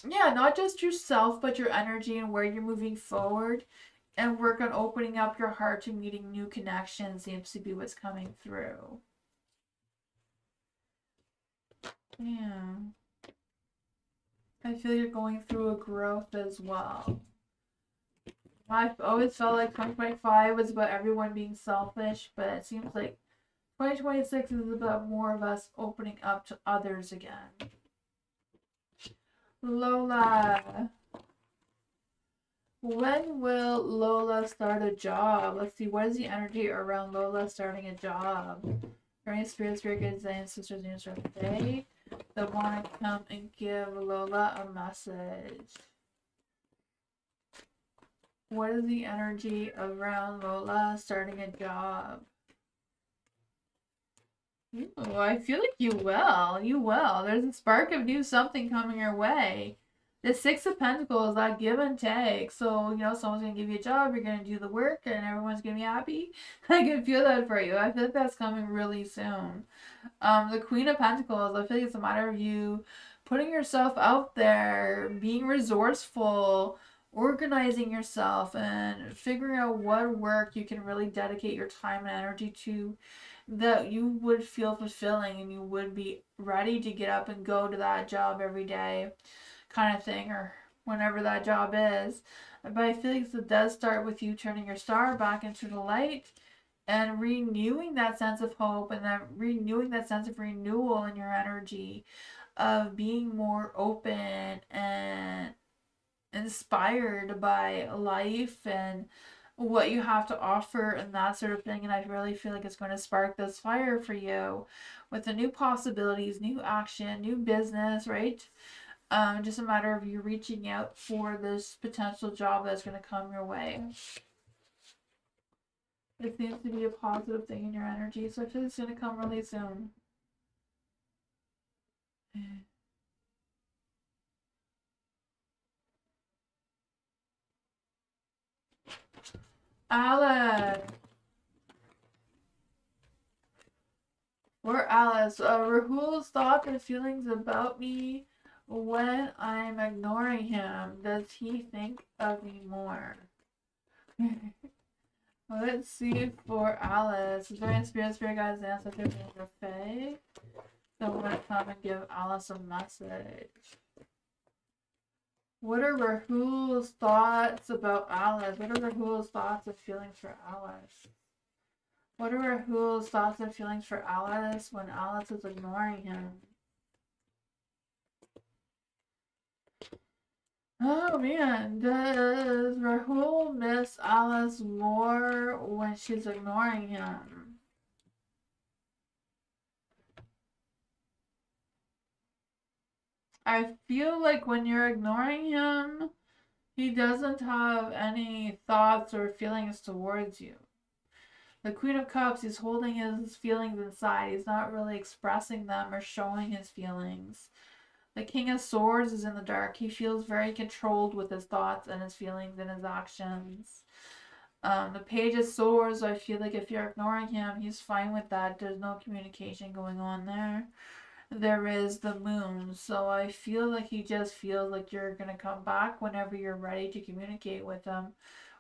Yeah, not just yourself, but your energy and where you're moving forward. And work on opening up your heart to meeting new connections seems to be what's coming through. Yeah. I feel you're going through a growth as well. I've always felt like 2025 was about everyone being selfish, but it seems like 2026 is about more of us opening up to others again. Lola. When will Lola start a job? Let's see, what is the energy around Lola starting a job? Right, spirit, guides, and sisters, and today, that want to come and give Lola a message. What is the energy around Lola starting a job? Ooh, I feel like you will. You will. There's a spark of new something coming your way. The Six of Pentacles, that give and take. So, you know, someone's going to give you a job, you're going to do the work, and everyone's going to be happy. I can feel that for you. I feel like that's coming really soon. The Queen of Pentacles, I feel like it's a matter of you putting yourself out there, being resourceful, organizing yourself, and figuring out what work you can really dedicate your time and energy to that you would feel fulfilling and you would be ready to get up and go to that job every day, kind of thing, or whenever that job is. But I feel like it does start with you turning your star back into the light and renewing that sense of hope, and then renewing that sense of renewal in your energy of being more open and inspired by life and what you have to offer and that sort of thing. And I really feel like it's going to spark this fire for you with the new possibilities, new action, new business, right? Just a matter of you reaching out for this potential job that's going to come your way. It seems to be a positive thing in your energy, so I feel it's going to come really soon. Alice! We're Alice. Rahul's thoughts and feelings about me when I'm ignoring him. Does he think of me more? Let's see for Alice. Is there any spirit guides and ancestors in your fae? So I'm gonna come and give Alice a message. What are Rahul's thoughts about Alice? What are Rahul's thoughts and feelings for Alice? What are Rahul's thoughts and feelings for Alice when Alice is ignoring him? Oh man, does Rahul miss Alice more when she's ignoring him? I feel like when you're ignoring him, he doesn't have any thoughts or feelings towards you. The Queen of Cups, he's holding his feelings inside. He's not really expressing them or showing his feelings. The King of Swords is in the dark. He feels very controlled with his thoughts and his feelings and his actions. The Page of Swords, I feel like if you're ignoring him, he's fine with that. There's no communication going on there. There is the Moon, so I feel like he just feels like you're going to come back whenever you're ready to communicate with him,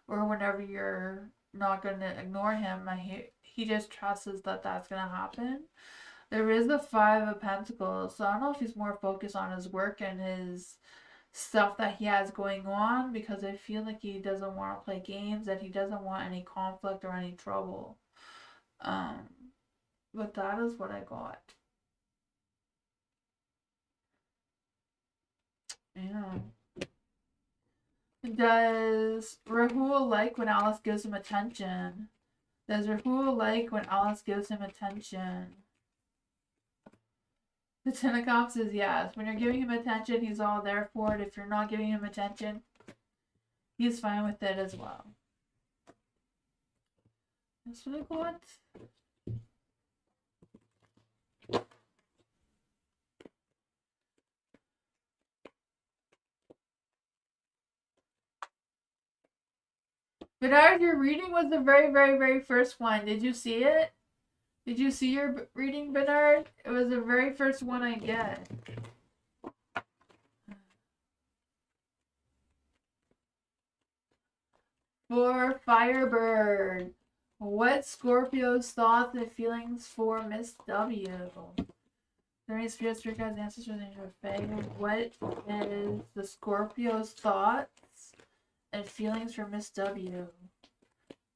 or whenever you're not going to ignore him. He just trusts that that's going to happen. There is the Five of Pentacles, so I don't know if he's more focused on his work and his stuff that he has going on, because I feel like he doesn't want to play games, that he doesn't want any conflict or any trouble. But that is what I got. Yeah. Does Rahul like when Alice gives him attention? Does Rahul like when Alice gives him attention? The Ten of Cups is yes. When you're giving him attention, he's all there for it. If you're not giving him attention, he's fine with it as well. That's what I got. Bernard, your reading was the very, very, very first one. Did you see it? Did you see your reading, Bernard? It was the very first one I get. For Firebird, what Scorpio's thoughts and feelings for Miss W? Is there any spirits, spirit guides, ancestors, and your fae? What is the Scorpio's thoughts and feelings for Miss W?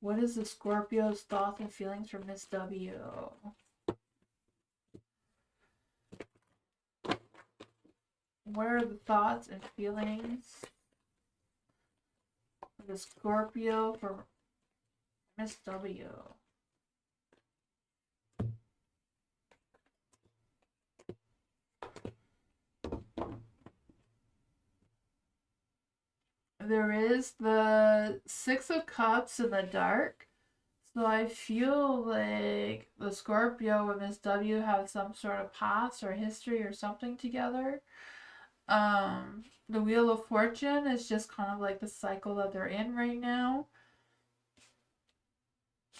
What is the Scorpio's thoughts and feelings for Miss W? What are the thoughts and feelings of the Scorpio for Miss W? there is the Six of Cups in the dark. So I feel like the Scorpio and Miss W have some sort of past or history or something together. The Wheel of Fortune is just kind of like the cycle that they're in right now.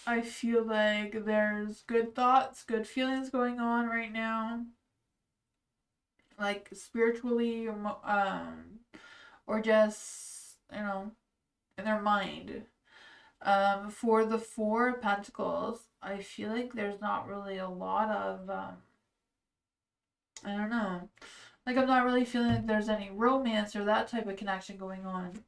I feel like there's good thoughts, good feelings going on right now. Like spiritually, or just, in their mind. For the Four of Pentacles, I feel like there's not really a lot of, I don't know. Like, I'm not really feeling like there's any romance or that type of connection going on.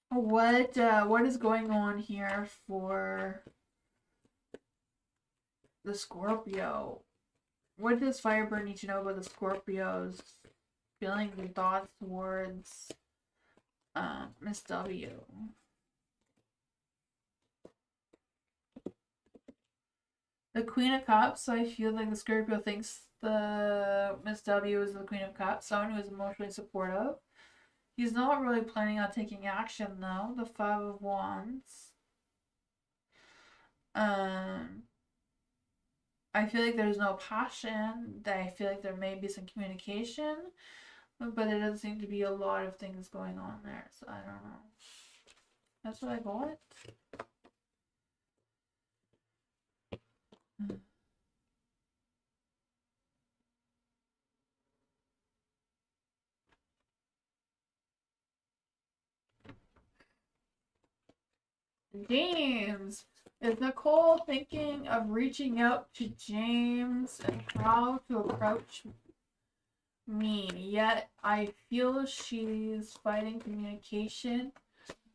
What is going on here for the Scorpio? What does Firebird need to know about the Scorpio's feelings and thoughts towards Miss W? The Queen of Cups, I feel like the Scorpio thinks the Miss W is the Queen of Cups, someone who is emotionally supportive. He's not really planning on taking action though. The Five of Wands. I feel like there's no passion. I feel like there may be some communication, but there doesn't seem to be a lot of things going on there. So I don't know. That's what I got. James. Is Nicole thinking of reaching out to James and how to approach me? Yet I feel she's fighting communication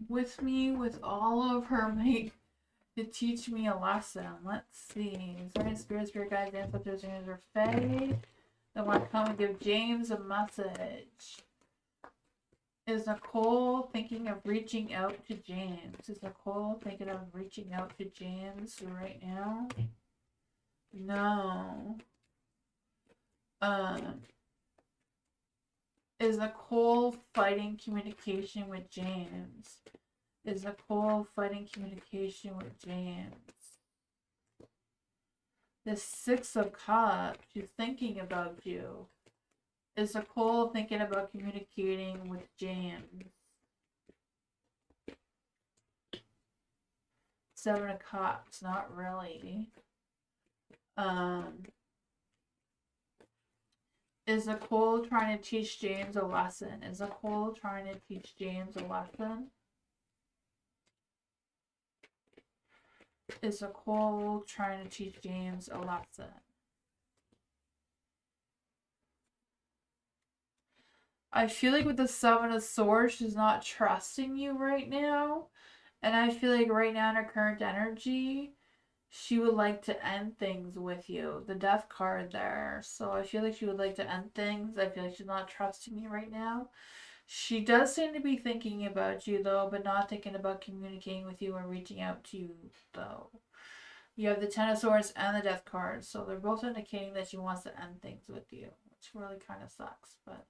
with me with all of her might to teach me a lesson. Let's see. Is there any spirit guides, ancestors, or fae that want to come and give James a message? Is Nicole thinking of reaching out to James? Is Nicole thinking of reaching out to James right now? No. Is Nicole fighting communication with James? Is Nicole fighting communication with James? The Six of Cups, she's thinking about you. Is Nicole thinking about communicating with James? Seven of Cups, not really. Is Nicole trying to teach James a lesson? Is Nicole trying to teach James a lesson? Is Nicole trying to teach James a lesson? I feel like with the Seven of Swords, she's not trusting you right now. And I feel like right now in her current energy, she would like to end things with you. The Death card there. So I feel like she would like to end things. I feel like she's not trusting you right now. She does seem to be thinking about you though, but not thinking about communicating with you or reaching out to you though. You have the Ten of Swords and the Death card. So they're both indicating that she wants to end things with you. Which really kind of sucks, but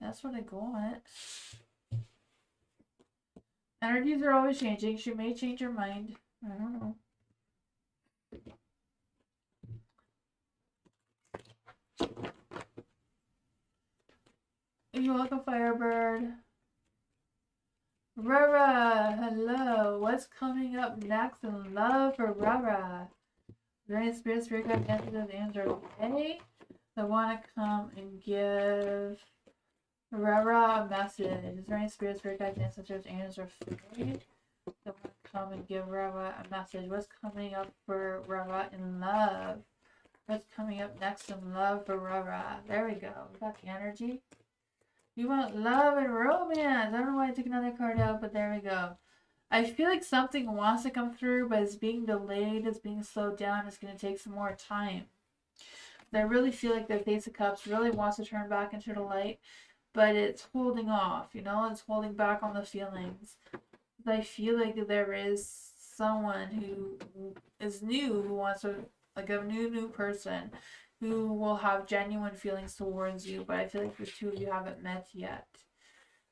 that's what I got. Energies are always changing. She may change her mind. I don't know. You're welcome, Firebird. Rara, hello. What's coming up next in love for Rara? Very spirit guide messages and are okay. I want to come and give Rara a message. Is there any spirit guides, ancestors, angels, or fairies that want to come and give Rara a message? What's coming up for Rara in love? What's coming up next in love for Rara? There we go. We got the energy. You want love and romance. I don't know why I took another card out, but there we go. I feel like something wants to come through, but it's being delayed, it's being slowed down, it's going to take some more time. I really feel like the Ace of Cups really wants to turn back into the light, but it's holding off, it's holding back on the feelings. I feel like there is someone who is new, who wants to, like a new person, who will have genuine feelings towards you, but I feel like the two of you haven't met yet.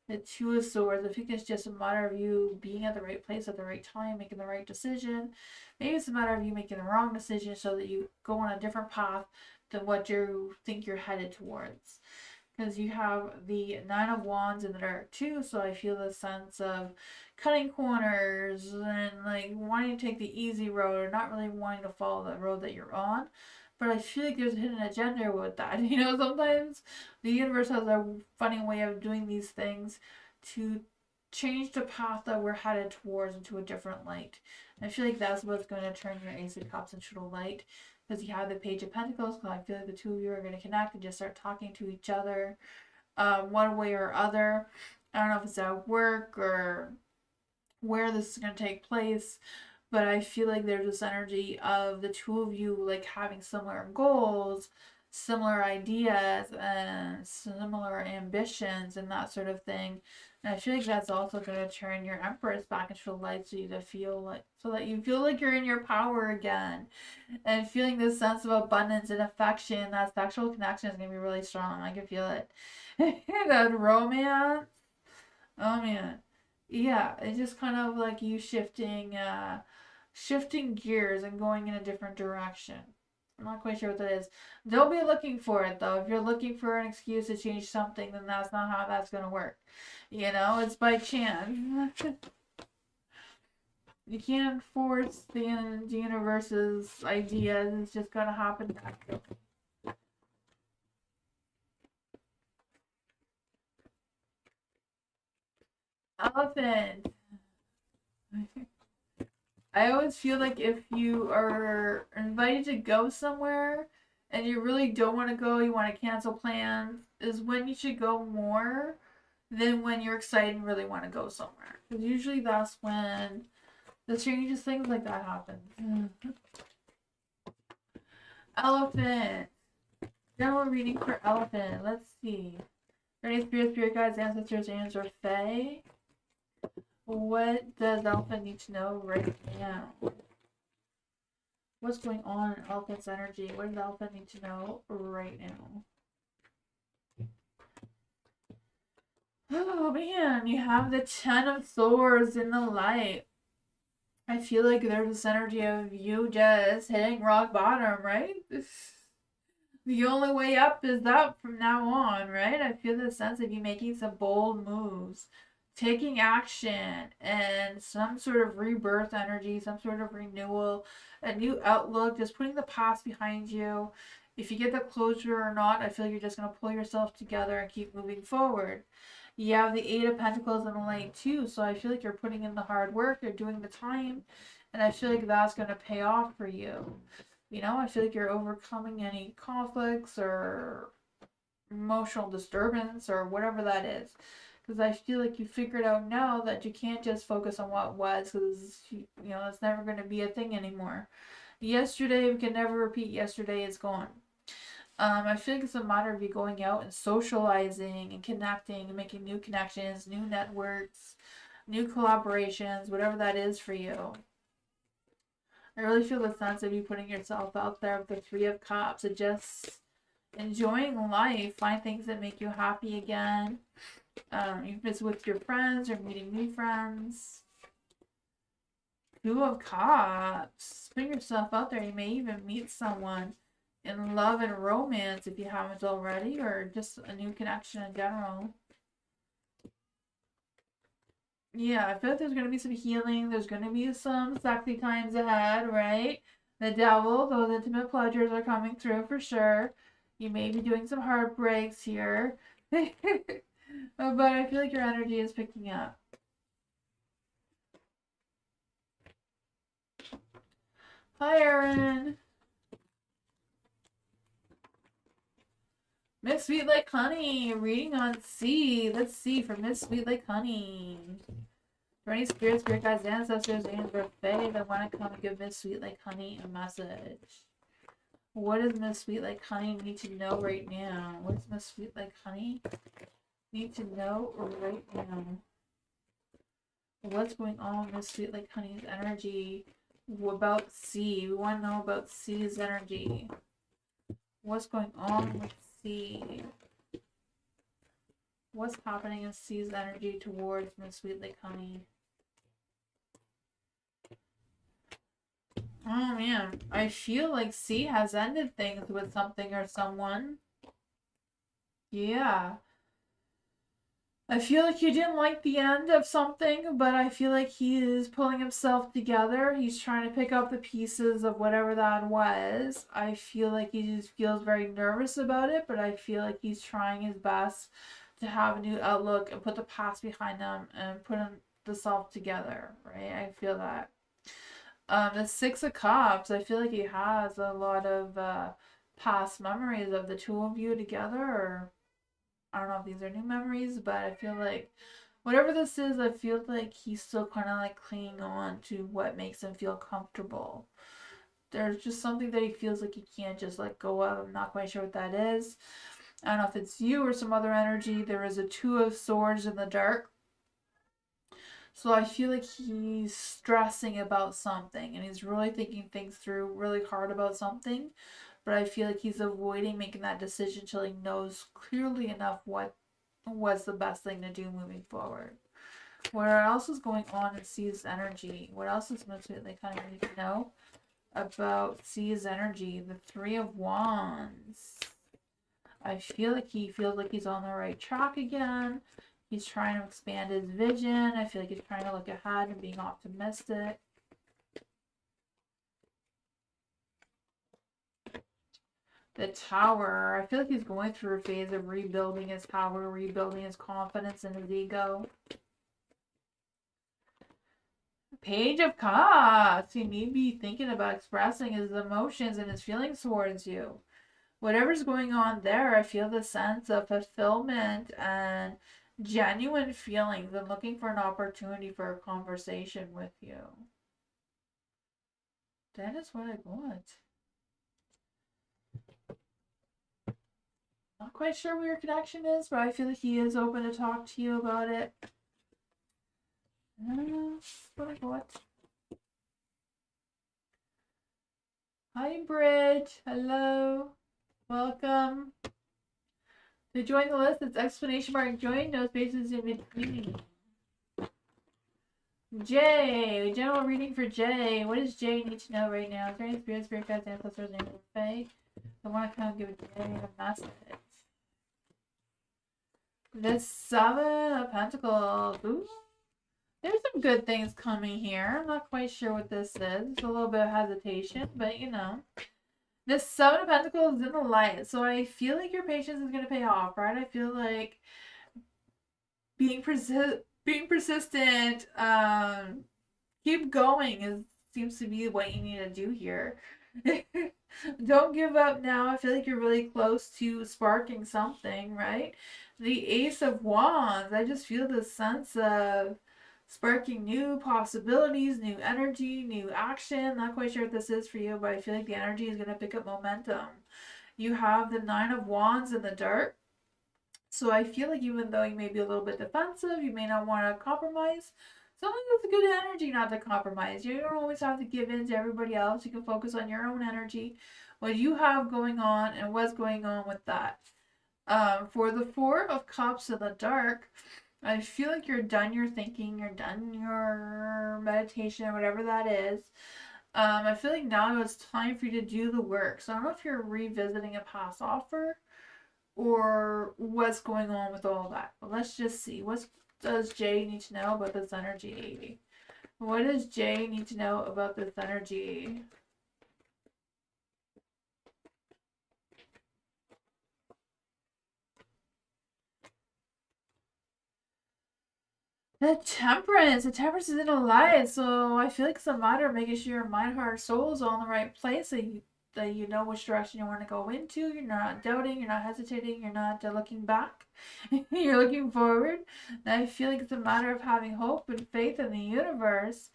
The Two of Swords, I think it's just a matter of you being at the right place at the right time, making the right decision. Maybe it's a matter of you making the wrong decision so that you go on a different path than what you think you're headed towards. Because you have the Nine of Wands in the dark too, so I feel the sense of cutting corners and like wanting to take the easy road or not really wanting to follow the road that you're on. But I feel like there's a hidden agenda with that. You know, sometimes the universe has a funny way of doing these things to change the path that we're headed towards into a different light. And I feel like that's what's going to turn your Ace of Cups into a light, because you have the Page of Pentacles. Because I feel like the two of you are going to connect and just start talking to each other, one way or other. I don't know if it's at work or where this is going to take place, but I feel like there's this energy of the two of you like having similar goals, similar ideas, and similar ambitions and that sort of thing. And I feel like that's also going to turn your Empress back into the light, so you to feel like, so that you feel like you're in your power again, and feeling this sense of abundance and affection. That sexual connection is going to be really strong. I can feel it. That romance. Oh man. Yeah, it's just kind of like you shifting gears and going in a different direction. I'm not quite sure what that is. Don't be looking for it though. If you're looking for an excuse to change something, then that's not how that's gonna work. You know, it's by chance. You can't force the universe's ideas. It's just gonna happen naturally. Elephant. I always feel like if you are invited to go somewhere and you really don't want to go, you want to cancel plans, is when you should go more than when you're excited and really want to go somewhere. Because usually that's when the strangest things like that happen. Elephant. General reading for elephant. Let's see. Any spirit guides, ancestors, angels, or fae? What does elephant need to know right now? What's going on in elephant's energy? What does elephant need to know right now? Oh man, you have the Ten of Swords in the light. I feel like there's this energy of you just hitting rock bottom, right? The only way up is up from now on, right? I feel the sense of you making some bold moves, taking action, and some sort of rebirth energy, some sort of renewal, a new outlook, just putting the past behind you. If you get the closure or not, I feel like you're just going to pull yourself together and keep moving forward. You have the Eight of Pentacles in the light too, so I feel like you're putting in the hard work, you're doing the time, and I feel like that's going to pay off for you. You know, I feel like you're overcoming any conflicts or emotional disturbance or whatever that is. Because I feel like you figured out now that you can't just focus on what was, because, you know, it's never going to be a thing anymore. Yesterday, we can never repeat. Yesterday is gone. I feel like it's a matter of you going out and socializing and connecting and making new connections, new networks, new collaborations, whatever that is for you. I really feel the sense of you putting yourself out there with the Three of Cups and just enjoying life. Find things that make you happy again. Even if it's with your friends or meeting new friends. Two of Cups. Put yourself out there. You may even meet someone in love and romance if you haven't already, or just a new connection in general. Yeah, I feel like there's going to be some healing. There's going to be some sexy times ahead, right? The devil, those intimate pleasures are coming through for sure. You may be doing some heartbreaks here. But I feel like your energy is picking up. Hi, Erin. Miss Sweet Like Honey, reading on C. Let's see for Miss Sweet Like Honey. For any spirit guides, ancestors, and or fae that want to come and give Miss Sweet Like Honey a message. What does Miss Sweet Like Honey need to know right now? What does Miss Sweet Like Honey need to know right now? What's going on with Miss Sweet Like Honey's energy? About C. We want to know about C's energy. What's going on with C? What's happening in C's energy towards Miss Sweetly Honey? Oh man, I feel like C has ended things with something or someone. Yeah. I feel like he didn't like the end of something, but I feel like he is pulling himself together. He's trying to pick up the pieces of whatever that was. I feel like he just feels very nervous about it, but I feel like he's trying his best to have a new outlook and put the past behind him and put the self together, right? I feel that. The Six of Cups, I feel like he has a lot of past memories of the two of you together, or I don't know if these are new memories, but I feel like whatever this is, I feel like he's still kind of like clinging on to what makes him feel comfortable. There's just something that he feels like he can't just let go of. I'm not quite sure what that is. I don't know if it's you or some other energy. There is a Two of Swords in the dark. So I feel like he's stressing about something and he's really thinking things through really hard about something. But I feel like he's avoiding making that decision until he knows clearly enough what was the best thing to do moving forward. What else is going on in C's energy? What else is most they kind of need to know about C's energy? The Three of Wands. I feel like he feels like he's on the right track again. He's trying to expand his vision. I feel like he's trying to look ahead and being optimistic. The Tower. I feel like he's going through a phase of rebuilding his power, rebuilding his confidence and his ego. Page of Cups. He may be thinking about expressing his emotions and his feelings towards you. Whatever's going on there, I feel the sense of fulfillment and genuine feelings and looking for an opportunity for a conversation with you. That is what I want. Not quite sure where your connection is, but I feel like he is open to talk to you about it. What I got. Hi, Bridge. Hello. Welcome. To join the list, it's exclamation mark join, no spaces in between. Jay, general reading for Jay. What does Jay need to know right now? Is there any spirit guides, ancestors, and fae? I want to kind of give Jay a message. The Seven of Pentacles. Ooh. There's some good things coming here. I'm not quite sure what this is. It's a little bit of hesitation, but you know. The Seven of Pentacles is in the light, so I feel like your patience is going to pay off, right? I feel like being persistent, keep going seems to be what you need to do here. Don't give up now. I feel like you're really close to sparking something, right? The Ace of Wands. I just feel this sense of sparking new possibilities, new energy, new action. Not quite sure what this is for you, but I feel like the energy is going to pick up momentum. You have the Nine of Wands in the dark. So I feel like even though you may be a little bit defensive, you may not want to compromise. Sometimes it's a good energy not to compromise. You don't always have to give in to everybody else. You can focus on your own energy, what you have going on, and what's going on with that. For the Four of Cups in the dark, I feel like you're done your thinking, you're done your meditation, whatever that is. I feel like now it's time for you to do the work. So I don't know if you're revisiting a past offer or what's going on with all that. But let's just see. What does Jay need to know about this energy? What does Jay need to know about this energy? The Temperance. The Temperance is in a light, so I feel like it's a matter of making sure your mind, heart, soul is all in the right place. That you know which direction you want to go into. You're not doubting. You're not hesitating. You're not looking back. You're looking forward. And I feel like it's a matter of having hope and faith in the universe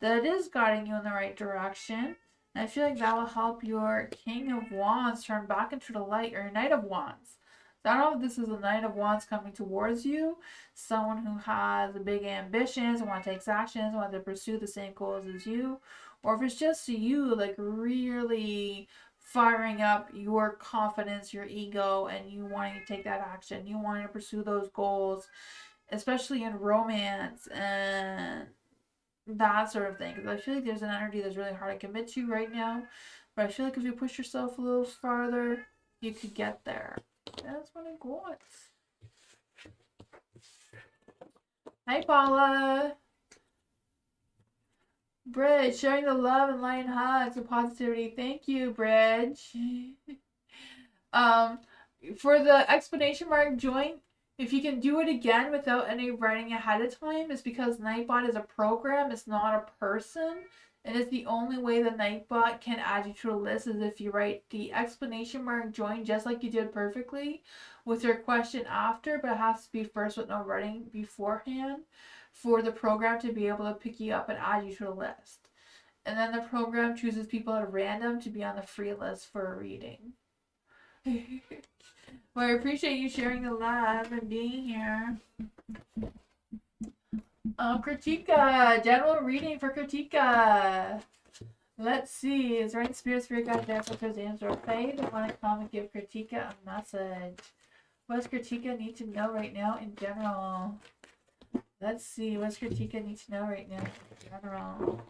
that it is guiding you in the right direction. And I feel like that will help your King of Wands turn back into the light, or your Knight of Wands. So I don't know if this is a Knight of Wands coming towards you, someone who has big ambitions, wants to take actions, wants to pursue the same goals as you, or if it's just you, like really firing up your confidence, your ego, and you wanting to take that action. You wanting to pursue those goals, especially in romance and that sort of thing. Because I feel like there's an energy that's really hard to commit to right now. But I feel like if you push yourself a little farther, you could get there. That's what I got. Hi, Paula. Bridge, sharing the love and light and hugs and positivity. Thank you, Bridge. For the explanation mark join, if you can do it again without any writing ahead of time, it's because Nightbot is a program, it's not a person. And it's the only way the Nightbot can add you to a list is if you write the explanation mark join just like you did perfectly with your question after, but it has to be first with no writing beforehand for the program to be able to pick you up and add you to the list. And then the program chooses people at random to be on the free list for a reading. Well, I appreciate you sharing the love and being here. Kritika, general reading for Kritika. Let's see, is there any spirit guide, ancestors, or fae that want to come and give Kritika a message? What does Kritika need to know right now in general? Let's see, what does Kritika need to know right now in general?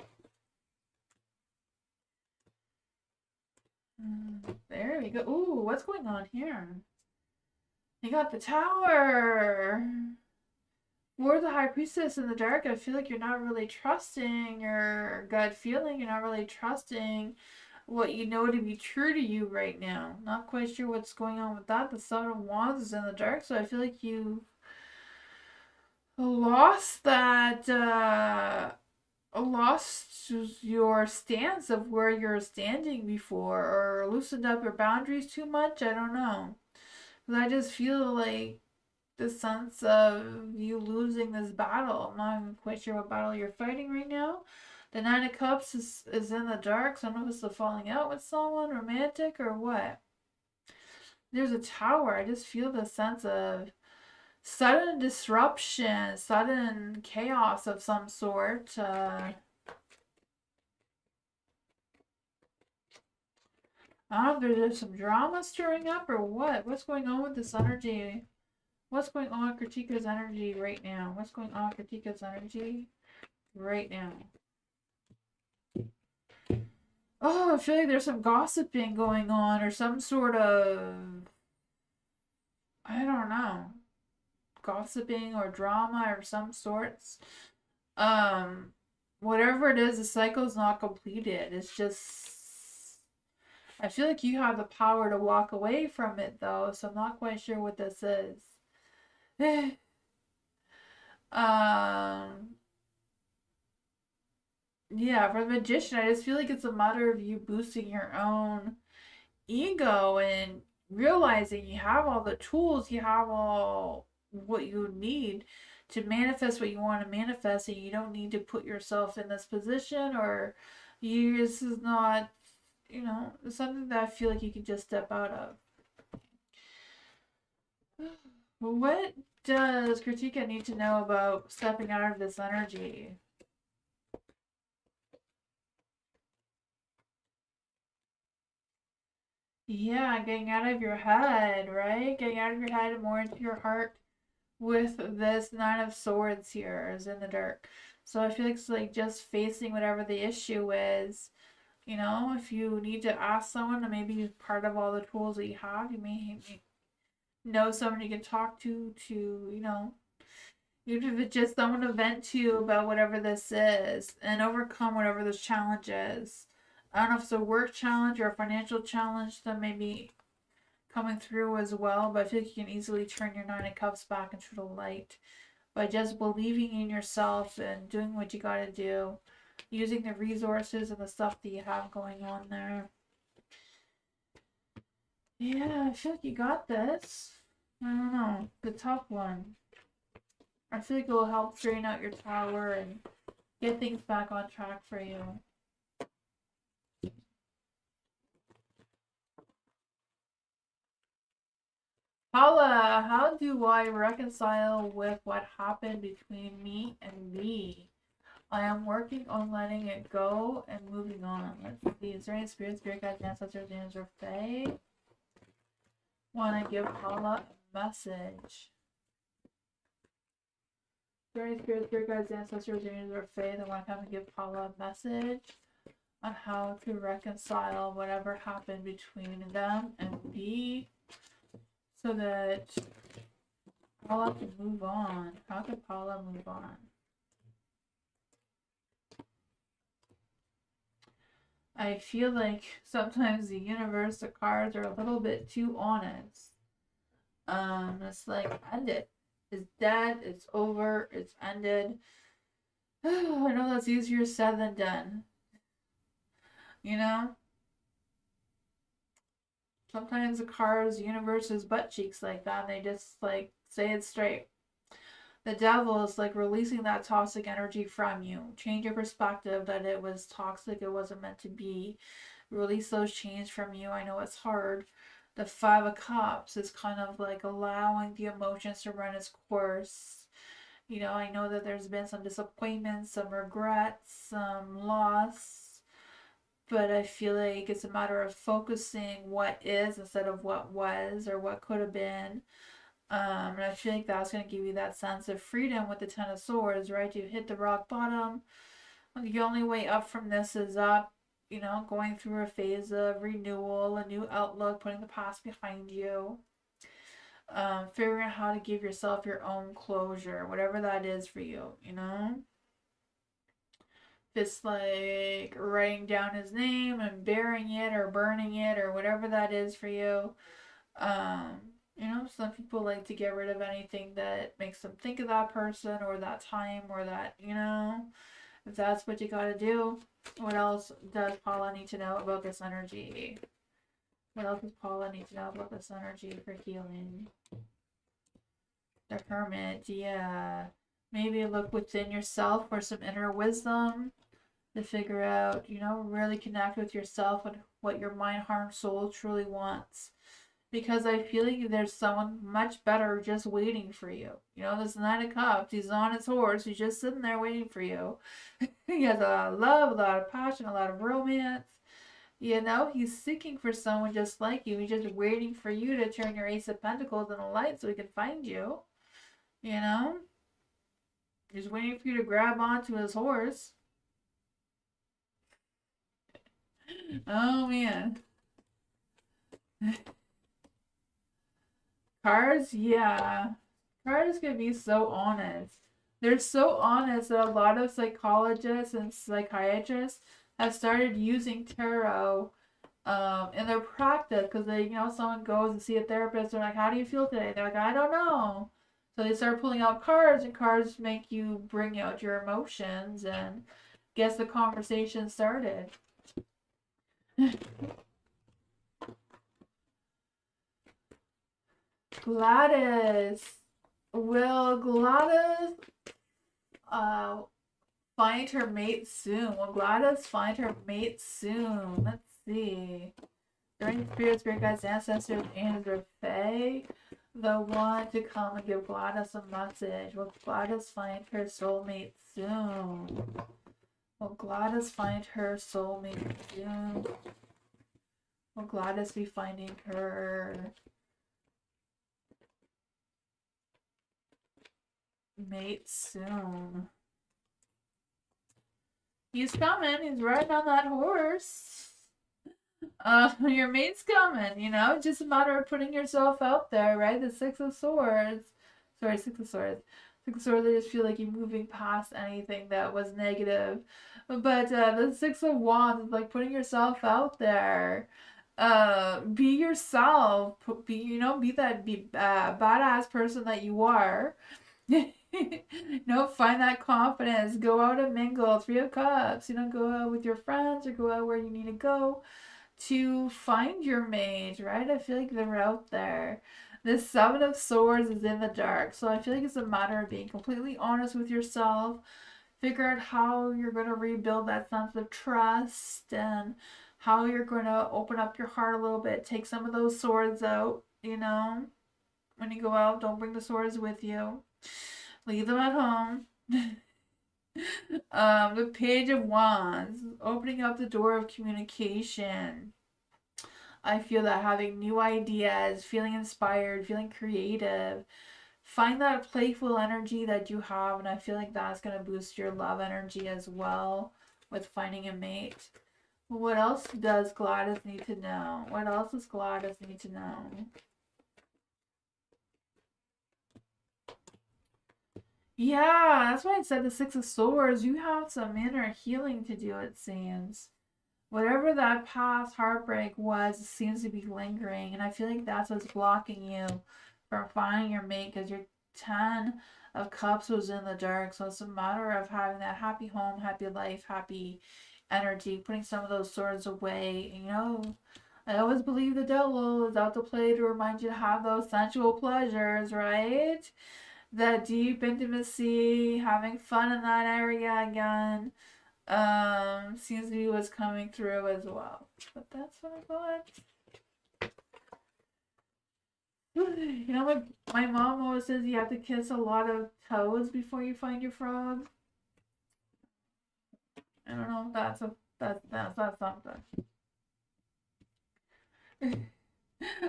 There we go. Ooh, what's going on here? You got the tower. For the high priestess in the dark, I feel like you're not really trusting your gut feeling. You're not really trusting what you know to be true to you right now. Not quite sure what's going on with that. The Seven of Wands is in the dark, so I feel like you lost that, lost your stance of where you're standing before, or loosened up your boundaries too much. I don't know. But I just feel like the sense of you losing this battle. I'm not even quite sure what battle you're fighting right now. The Nine of Cups is in the dark, so I don't know if it's the falling out with someone, romantic, or what. There's a tower. I just feel the sense of sudden disruption, sudden chaos of some sort. I don't know if there's some drama stirring up or what. What's going on with this energy? What's going on with Kritika's energy right now? What's going on with Kritika's energy right now? Oh, I feel like there's some gossiping going on or some sort of, I don't know, gossiping or drama or some sorts. Whatever it is, the cycle's not completed. It's just, I feel like you have the power to walk away from it though, so I'm not quite sure what this is. Yeah, for the magician, I just feel like it's a matter of you boosting your own ego and realizing you have all the tools, you have all what you need to manifest what you want to manifest, and you don't need to put yourself in this position, or this is not, it's something that I feel like you can just step out of. What does Kritika need to know about stepping out of this energy? Yeah, getting out of your head, right? Getting out of your head and more into your heart with this Nine of Swords here is in the dark. So I feel like it's like just facing whatever the issue is. If you need to ask someone to maybe part of all the tools that you have, you may know someone you can talk to, even if it's just someone to vent to about whatever this is and overcome whatever this challenge is. I don't know if it's a work challenge or a financial challenge that may be coming through as well, but I feel like you can easily turn your Nine of Cups back into the light by just believing in yourself and doing what you gotta do, using the resources and the stuff that you have going on there. Yeah, I feel like you got this. I don't know, the tough one. I feel like it will help straighten out your tower and get things back on track for you. Paula, how do I reconcile with what happened between me and Lee? I am working on letting it go and moving on. Let's see. Is there any spirit guides, ancestors, angels, or fae? Want to give Paula a message? Is there any spirit guides, ancestors, angels, or fae that want to come and give Paula a message on how to reconcile whatever happened between them and B, so that Paula can move on? How can Paula move on? I feel like sometimes the universe, the cards are a little bit too honest. It's like, end it. It's dead, it's over, it's ended. I know that's easier said than done. You know? Sometimes the cards, the universe is butt cheeks like that, and they just like say it straight. The devil is like releasing that toxic energy from you. Change your perspective that it was toxic, it wasn't meant to be. Release those chains from you. I know it's hard. The Five of Cups is kind of like allowing the emotions to run its course. You know, I know that there's been some disappointments, some regrets, some loss, but I feel like it's a matter of focusing what is instead of what was or what could have been. And I feel like that's going to give you that sense of freedom with the Ten of Swords, right? You hit the rock bottom. The only way up from this is up, you know, going through a phase of renewal, a new outlook, putting the past behind you. Figuring out how to give yourself your own closure, whatever that is for you, you know? If it's like writing down his name and burying it or burning it or whatever that is for you. You know, some people like to get rid of anything that makes them think of that person or that time or that, you know, if that's what you gotta do. What else does Paula need to know about this energy? What else does Paula need to know about this energy for healing? The Hermit, yeah. Maybe look within yourself for some inner wisdom to figure out, you know, really connect with yourself and what your mind, heart, soul truly wants. Because I feel like there's someone much better just waiting for you. You know, this Knight of Cups, he's on his horse, he's just sitting there waiting for you. He has a lot of love, a lot of passion, a lot of romance. You know, he's seeking for someone just like you. He's just waiting for you to turn your Ace of Pentacles in the light so he can find you. You know? He's waiting for you to grab onto his horse. Oh, man. Cards, yeah. Cards can be so honest. They're so honest that a lot of psychologists and psychiatrists have started using tarot in their practice because they, you know, someone goes and see a therapist. They're like, "How do you feel today?" They're like, "I don't know." So they start pulling out cards, and cards make you bring out your emotions and gets the conversation started. Gladys. Will Gladys find her mate soon? Will Gladys find her mate soon? Let's see. During spirit guides, ancestors, angels, or fae, the one to come and give Gladys a message. Will Gladys find her soulmate soon? Will Gladys find her soulmate soon? Will Gladys be finding her mate soon? He's coming. He's riding on that horse. Your mate's coming, you know? It's just a matter of putting yourself out there, right? The Six of Swords. Sorry, Six of Swords. Six of Swords, I just feel like you're moving past anything that was negative. But the Six of Wands is like putting yourself out there. Be yourself. Be that badass person that you are. No, find that confidence. Go out and mingle. Three of Cups. You know, go out with your friends or go out where you need to go to find your mate, right? I feel like they're out there. The Seven of Swords is in the dark. So I feel like it's a matter of being completely honest with yourself. Figure out how you're going to rebuild that sense of trust and how you're going to open up your heart a little bit. Take some of those swords out, you know. When you go out, don't bring the swords with you. Leave them at home. The Page of Wands, opening up the door of communication. I feel that having new ideas, feeling inspired, feeling creative, find that playful energy that you have, and I feel like that's going to boost your love energy as well with finding a mate. What else does Gladys need to know? What else does Gladys need to know? Yeah, that's why I said the Six of Swords. You have some inner healing to do, it seems. Whatever that past heartbreak was, it seems to be lingering, and I feel like that's what's blocking you from finding your mate, because your 10 of Cups was in the dark, so it's a matter of having that happy home, happy life, happy energy, putting some of those swords away. You know, I always believe the devil is out to play to remind you to have those sensual pleasures, right? That deep intimacy, having fun in that area again, seems to be what's coming through as well. But that's what I got. You know, my mom always says you have to kiss a lot of toes before you find your frog. I don't know if that's something.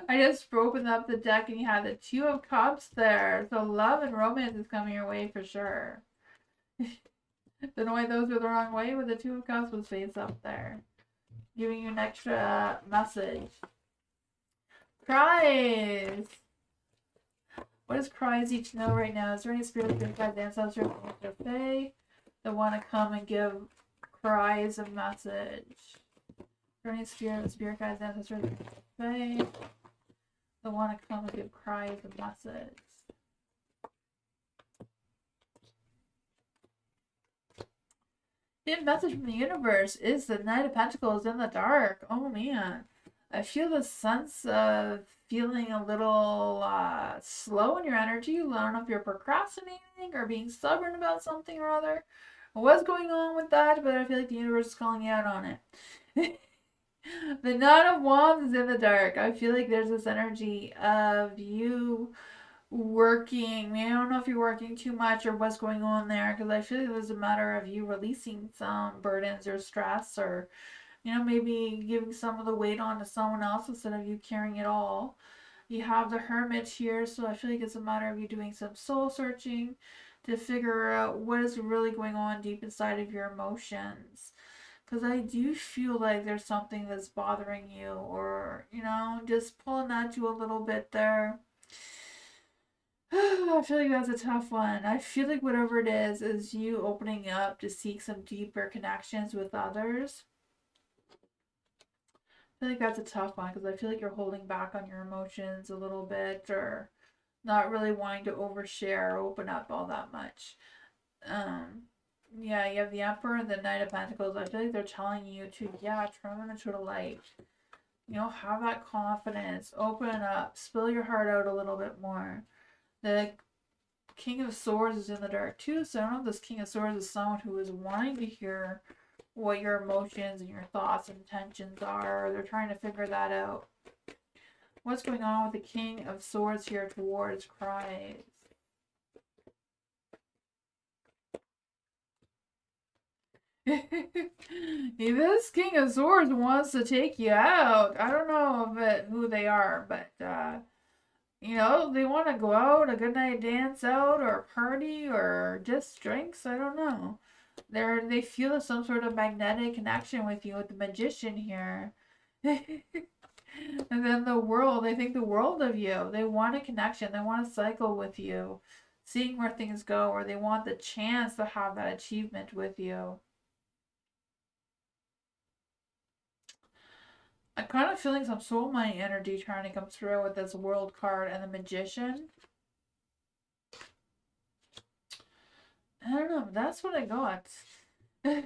I just opened up the deck and you had the Two of Cups there. So love and romance is coming your way for sure. Don't know why those were the wrong way, but the Two of Cups was face up there. Giving you an extra message. Cries! What does Cries each know right now? Is there any spirit guides, ancestors, or fae that want to come and give Cries a message? Is there any spirit guides, ancestors, or fae that want to come and give Cries a message? The message from the universe is the Knight of Pentacles in the dark. Oh man. I feel the sense of feeling a little slow in your energy. I don't know if you're procrastinating or being stubborn about something or other. What's going on with that? But I feel like the universe is calling you out on it. The Nine of Wands is in the dark. I feel like there's this energy of you working. I don't know if you're working too much or what's going on there, because I feel like it was a matter of you releasing some burdens or stress, or maybe giving some of the weight on to someone else instead of you carrying it all. You have the Hermit here, so I feel like it's a matter of you doing some soul searching to figure out what is really going on deep inside of your emotions. Because I do feel like there's something that's bothering you, or, just pulling at you a little bit there. I feel like that's a tough one. I feel like whatever it is you opening up to seek some deeper connections with others. I feel like that's a tough one because I feel like you're holding back on your emotions a little bit, or not really wanting to overshare or open up all that much. Yeah, you have the Emperor and the Knight of Pentacles. I feel like they're telling you to, turn into the light. Have that confidence, open up, spill your heart out a little bit more. The King of Swords is in the dark too, so I don't know if this King of Swords is someone who is wanting to hear what your emotions and your thoughts and intentions are, or they're trying to figure that out. What's going on with the King of Swords here towards Cries? This King of Swords wants to take you out. I don't know who they are, but they want to go out, a good night dance out, or a party, or just drinks. I don't know. They feel some sort of magnetic connection with you, with the Magician here. And then the world, they think the world of you. They want a connection. They want to cycle with you, seeing where things go, or they want the chance to have that achievement with you. I'm kind of feeling some soul money energy trying to come through with this World card and the Magician. I don't know. That's what I got. There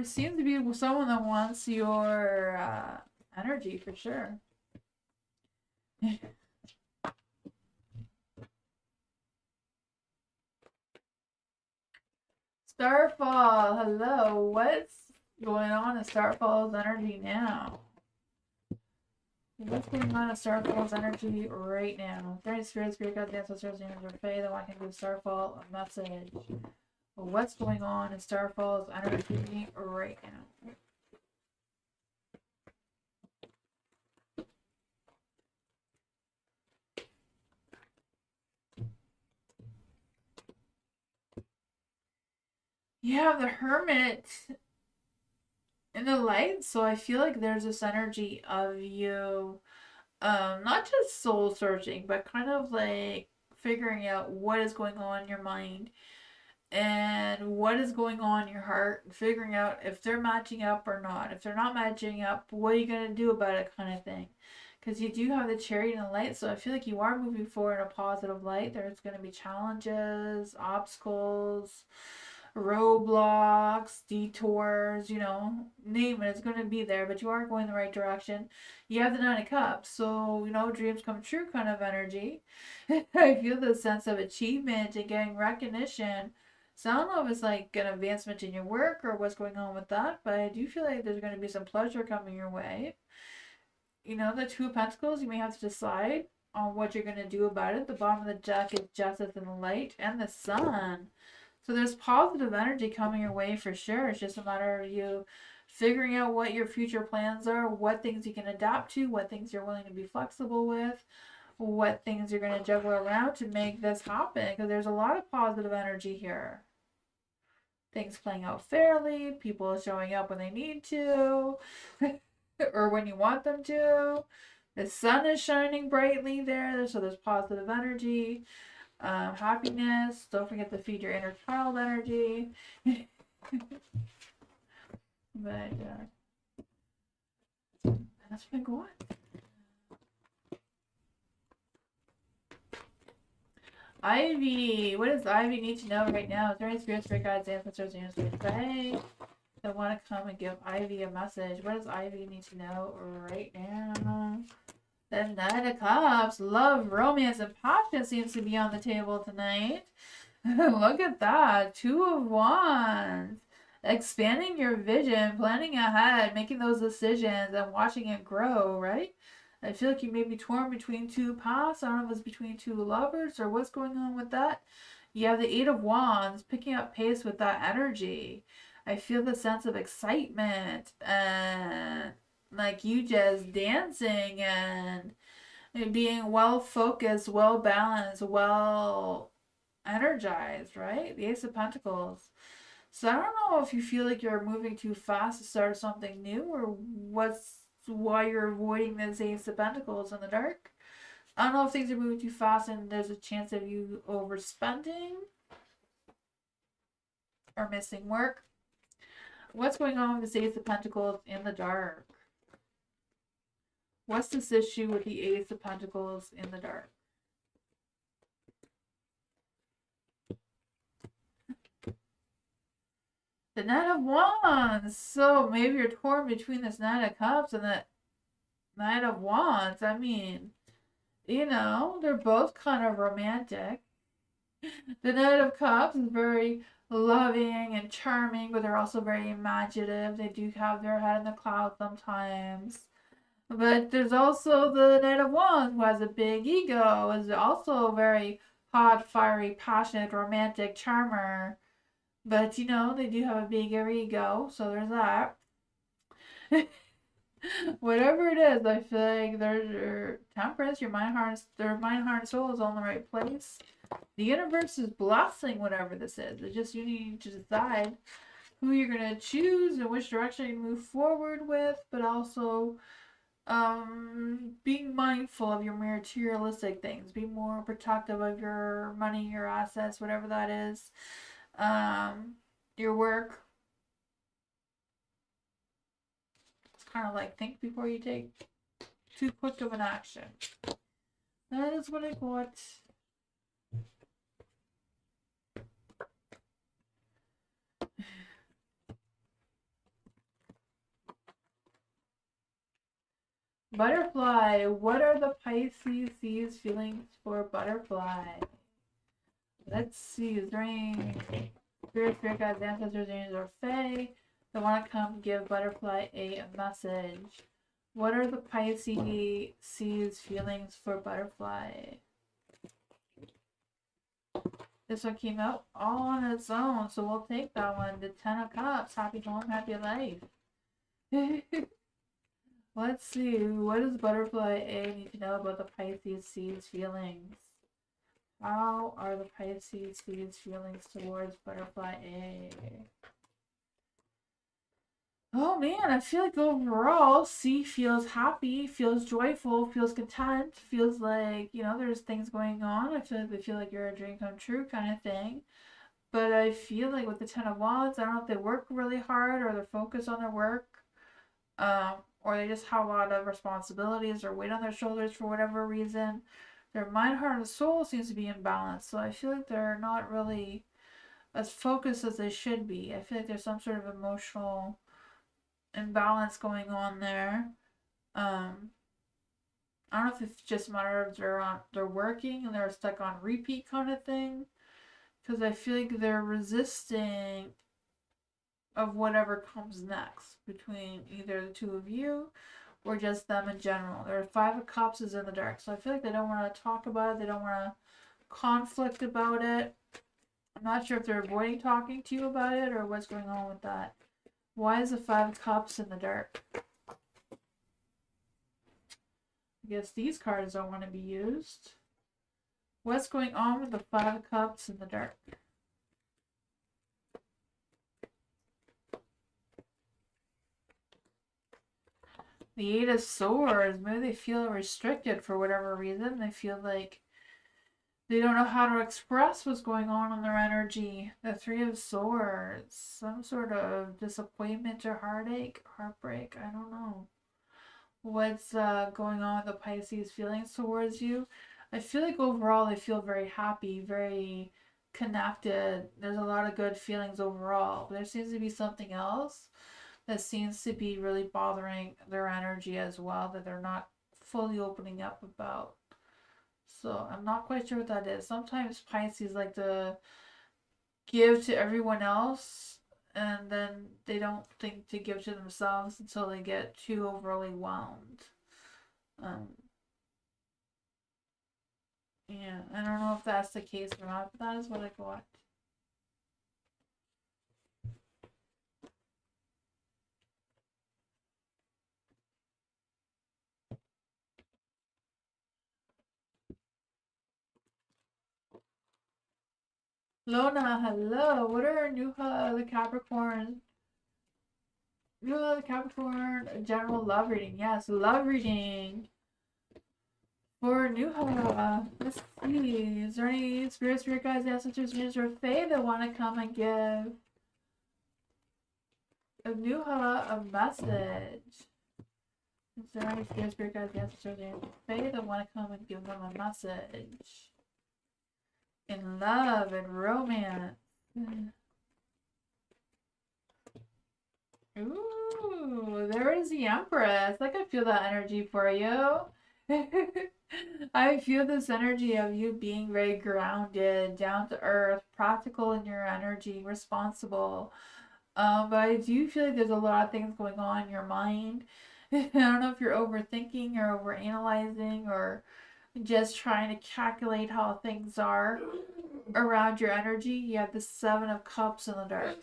seems to be someone that wants your energy for sure. Starfall, hello. What's going on in Starfall's energy now? What's going on in Starfall's energy right now? Very spirit guides, ancestors, angels, or fae that want to give Starfall a message. What's going on in Starfall's energy right now? You have the Hermit in the light, so I feel like there's this energy of you, not just soul searching, but kind of like figuring out what is going on in your mind and what is going on in your heart, and figuring out if they're matching up or not. If they're not matching up, what are you going to do about it, kind of thing. Because you do have the Chariot and the light, so I feel like you are moving forward in a positive light. There's going to be challenges, obstacles, roadblocks, detours, you know, name it, it's going to be there, but you are going the right direction. You have the Nine of Cups, so, you know, dreams come true kind of energy. I feel the sense of achievement and getting recognition. So I don't know if it's like an advancement in your work or what's going on with that, but I do feel like there's going to be some pleasure coming your way. You know, the Two of Pentacles, you may have to decide on what you're going to do about it. The bottom of the deck is Justice and the Light and the Sun. So there's positive energy coming your way for sure. It's just a matter of you figuring out what your future plans are, what things you can adapt to, what things you're willing to be flexible with, what things you're going to juggle around to make this happen. Because there's a lot of positive energy here. Things playing out fairly, people showing up when they need to, or when you want them to. The sun is shining brightly there, so there's positive energy. Happiness. Don't forget to feed your inner child energy. But that's been going. Ivy, what does Ivy need to know right now? Is there any spirits, spirit guides, ancestors, and spirits say they want to come and give Ivy a message? What does Ivy need to know right now? The Knight of Cups, love, romance, and passion seems to be on the table tonight. Look at that. Two of Wands. Expanding your vision, planning ahead, making those decisions, and watching it grow, right? I feel like you may be torn between two paths. I don't know if it's between two lovers or what's going on with that. You have the Eight of Wands, picking up pace with that energy. I feel the sense of excitement and like you just dancing and being well focused, well balanced, well energized, right? The Ace of Pentacles. So I don't know if you feel like you're moving too fast to start something new or why you're avoiding this Ace of Pentacles in the dark. I don't know if things are moving too fast and there's a chance of you overspending or missing work. What's going on with this Ace of Pentacles in the dark? What's this issue with the Ace of Pentacles in the dark? The Knight of Wands. So maybe you're torn between this Knight of Cups and the Knight of Wands. I mean, you know, they're both kind of romantic. The Knight of Cups is very loving and charming, but they're also very imaginative. They do have their head in the clouds sometimes. But there's also the Knight of Wands, who has a big ego, is also very hot, fiery, passionate, romantic charmer. But you know, they do have a bigger ego, so there's that. Whatever it is, I feel like their temperance, your mind, heart, their mind, heart, and soul is all in the right place. The universe is blessing whatever this is. It's just you need to decide who you're gonna choose and which direction you move forward with, but also being mindful of your materialistic things. Be more protective of your money, your assets, whatever that is. Your work. It's kind of like think before you take too quick of an action. That is what I got. Butterfly. What are the Pisces feelings for Butterfly? Let's see. Is there any spirit guides, ancestors, angels, or fae that want to come give Butterfly a message? What are the Pisces feelings for Butterfly? This one came out all on its own, so we'll take that one. The 10 of Cups. Happy home, happy life. Let's see. What does Butterfly A need to know about the Pisces seed's feelings? How are the Pisces seed's feelings towards Butterfly A? Oh man, I feel like overall C feels happy, feels joyful, feels content, feels like, you know, there's things going on. I feel like they feel like you're a dream come true kind of thing. But I feel like with the Ten of Wands, I don't know if they work really hard or they're focused on their work, or they just have a lot of responsibilities or weight on their shoulders for whatever reason. Their mind, heart, and soul seems to be in balance. So I feel like they're not really as focused as they should be. I feel like there's some sort of emotional imbalance going on there. I don't know if it's just a matter of they're working and they're stuck on repeat kind of thing. Because I feel like they're resisting of whatever comes next between either the two of you or just them in general. There are 5 of Cups is in the dark. So I feel like they don't want to talk about it. They don't want to conflict about it. I'm not sure if they're avoiding talking to you about it or what's going on with that. Why is the 5 of Cups in the dark? I guess these cards don't want to be used. What's going on with the 5 of Cups in the dark? The 8 of Swords. Maybe they feel restricted for whatever reason. They feel like they don't know how to express what's going on in their energy. The 3 of Swords. Some sort of disappointment or heartache, heartbreak. I don't know what's going on with the Pisces feelings towards you. I feel like overall they feel very happy, very connected. There's a lot of good feelings overall. But there seems to be something else that seems to be really bothering their energy as well, that they're not fully opening up about. So I'm not quite sure what that is. Sometimes Pisces like to give to everyone else and then they don't think to give to themselves until they get too overly wound. Um, yeah, I don't know if that's the case or not, but that is what I got. Lona, hello. What are Nuha the Capricorn? Nuha the Capricorn general love reading. Yes, love reading. For Nuha, let's see. Is there any spirit guides, ancestors, minions, or fae that want to come and give Nuha a message? Is there any spirit guides, ancestors, and fae that want to come and give them a message? In love and romance. Ooh, there is the Empress. I can feel that energy for you. I feel this energy of you being very grounded, down to earth, practical in your energy, responsible. But I do feel like there's a lot of things going on in your mind. I don't know if you're overthinking or overanalyzing or just trying to calculate how things are around your energy. You have the 7 of Cups in the dark.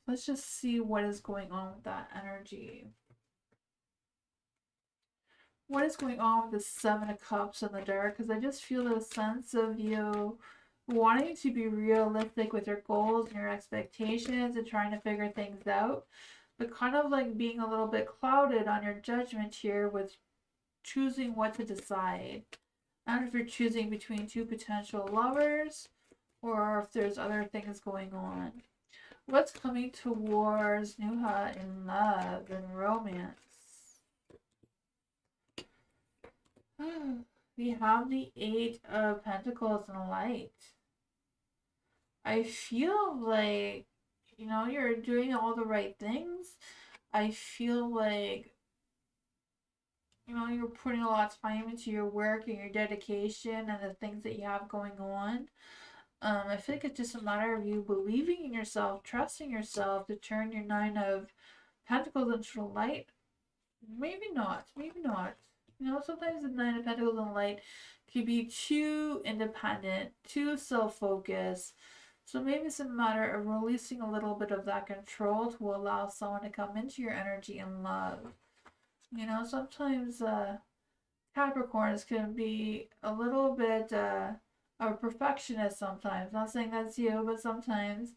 Let's just see what is going on with that energy. What is going on with the 7 of Cups in the dark? Because I just feel a sense of you wanting to be realistic with your goals and your expectations and trying to figure things out, but kind of like being a little bit clouded on your judgment here with choosing what to decide. I don't know if you're choosing between 2 potential lovers or if there's other things going on. What's coming towards Nuha in love and romance? We have the 8 of Pentacles and Light. I feel like, you know, you're doing all the right things. I feel like, you know, you're putting a lot of time into your work and your dedication and the things that you have going on. I feel like it's just a matter of you believing in yourself, trusting yourself to turn your 9 of Pentacles into the light. Maybe not. Maybe not. You know, sometimes the Nine of Pentacles in light can be too independent, too self-focused. So maybe it's a matter of releasing a little bit of that control to allow someone to come into your energy and love. You know, sometimes Capricorns can be a little bit a perfectionist sometimes. Not saying that's you, but sometimes.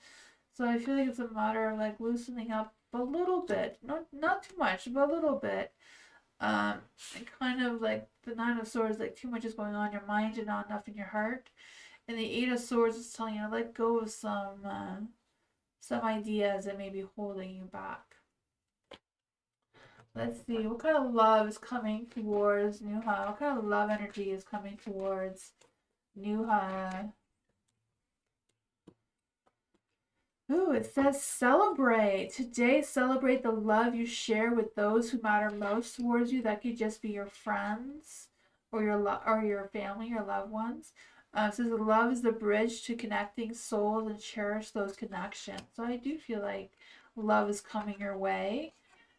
So I feel like it's a matter of like loosening up a little bit. Not too much, but a little bit. And kind of like the Nine of Swords, like too much is going on in your mind and not enough in your heart. And the Eight of Swords is telling you to let go of some ideas that may be holding you back. Let's see, what kind of love is coming towards Nuha? What kind of love energy is coming towards Nuha? Ooh, it says celebrate. Today, celebrate the love you share with those who matter most towards you. That could just be your friends or your family, your loved ones. It says love is the bridge to connecting souls and cherish those connections. So I do feel like love is coming your way.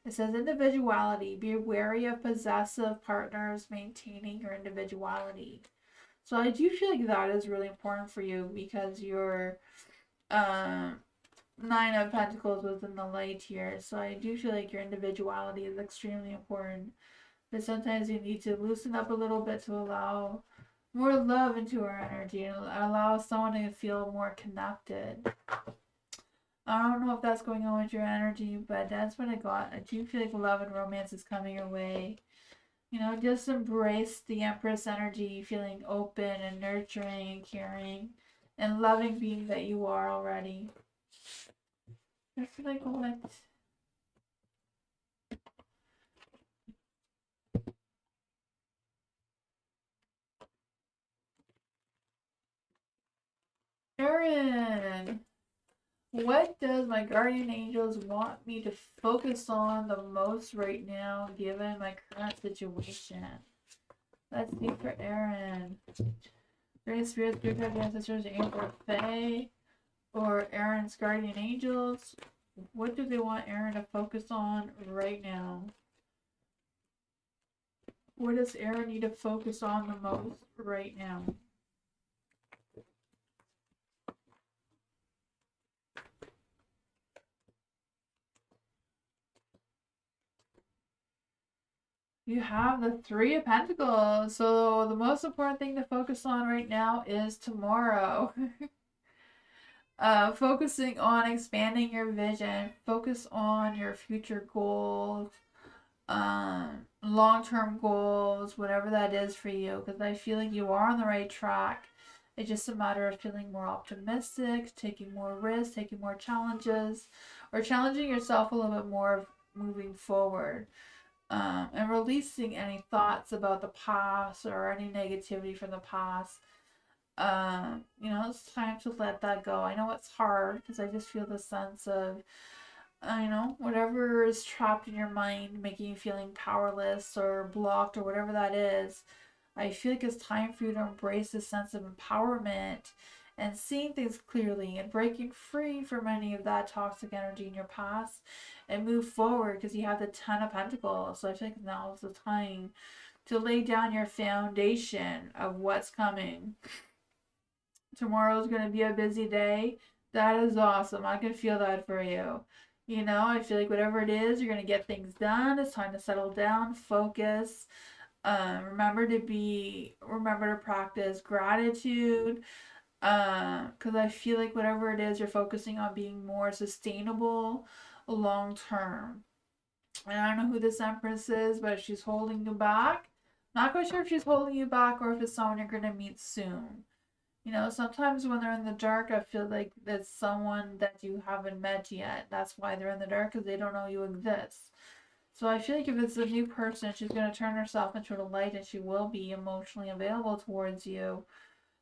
It says individuality. Be wary of possessive partners maintaining your individuality. So I do feel like that is really important for you because you're Nine of Pentacles was in the light here, so I do feel like your individuality is extremely important. But sometimes you need to loosen up a little bit to allow more love into our energy and allow someone to feel more connected. I don't know if that's going on with your energy, but that's what I got. I do feel like love and romance is coming your way. You know, just embrace the Empress energy, feeling open and nurturing and caring and loving being that you are already. I feel like what? Erin! What does my guardian angels want me to focus on the most right now, given my current situation? Let's see for Erin. Great spirits, good ancestors, angel fae, or Erin's guardian angels. What do they want Erin to focus on right now? What does Erin need to focus on the most right now? You have the Three of Pentacles. So the most important thing to focus on right now is tomorrow. Focusing on expanding your vision. Focus on your future goals. Long-term goals, whatever that is for you. Because I feel like you are on the right track. It's just a matter of feeling more optimistic, taking more risks, taking more challenges, or challenging yourself a little bit more moving forward. And releasing any thoughts about the past or any negativity from the past. You know, it's time to let that go. I know it's hard because I just feel the sense of, you know, whatever is trapped in your mind, making you feeling powerless or blocked or whatever that is. I feel like it's time for you to embrace this sense of empowerment and seeing things clearly and breaking free from any of that toxic energy in your past and move forward because you have the Ten of Pentacles. So I feel like now is the time to lay down your foundation of what's coming. Tomorrow's going to be a busy day. That is awesome. I can feel that for you. You know, I feel like whatever it is, you're going to get things done. It's time to settle down, focus. Remember to practice gratitude. Because I feel like whatever it is, you're focusing on being more sustainable long term. And I don't know who this Empress is, but if she's holding you back, not quite sure if she's holding you back or if it's someone you're going to meet soon. You know, sometimes when they're in the dark, I feel like it's someone that you haven't met yet. That's why they're in the dark, because they don't know you exist. So I feel like if it's a new person, she's going to turn herself into the light and she will be emotionally available towards you.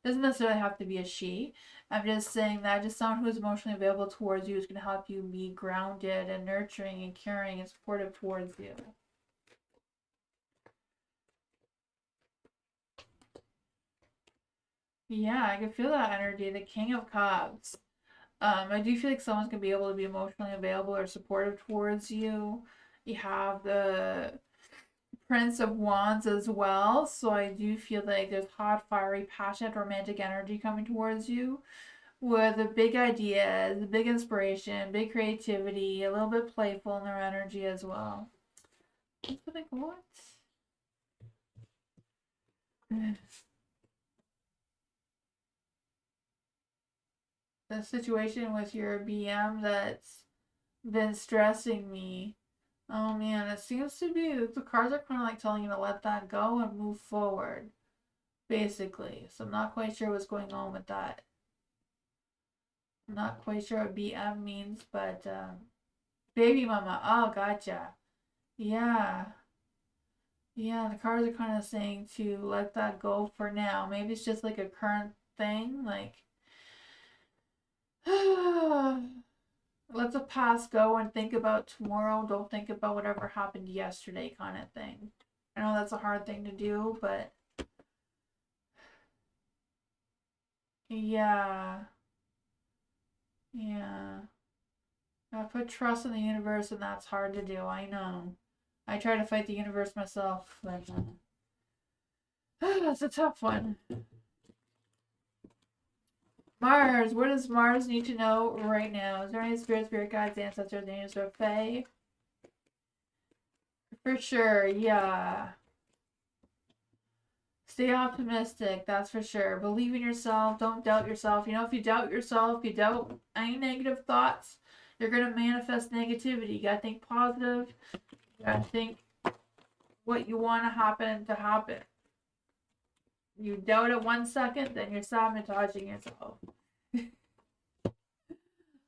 Doesn't necessarily have to be a she. I'm just saying that just someone who's emotionally available towards you is going to help you be grounded and nurturing and caring and supportive towards you. Yeah, I can feel that energy. The King of Cups. I do feel like someone's going to be able to be emotionally available or supportive towards you. You have the Prince of Wands as well. So I do feel like there's hot, fiery, passionate, romantic energy coming towards you with a big ideas, big inspiration, big creativity, a little bit playful in their energy as well. Like, what? The situation with your BM that's been stressing me. Oh man, it seems to be the cards are kind of like telling you to let that go and move forward, basically. So I'm not quite sure what's going on with that. I'm not quite sure what BM means, but baby mama. Oh, gotcha. Yeah. Yeah, the cards are kind of saying to let that go for now. Maybe it's just like a current thing, like let the past go and think about tomorrow. Don't think about whatever happened yesterday, kind of thing. I know that's a hard thing to do, but yeah. Yeah. I put trust in the universe, and that's hard to do. I know. I try to fight the universe myself, but that's a tough one. Mars, what does Mars need to know right now? Is there any spirit guides, ancestors, angels, or fae? For sure, yeah. Stay optimistic, that's for sure. Believe in yourself, don't doubt yourself. You know, if you doubt yourself, you doubt any negative thoughts, you're going to manifest negativity. You got to think positive. You got to think what you want to happen. You doubt it 1 second, then you're sabotaging yourself.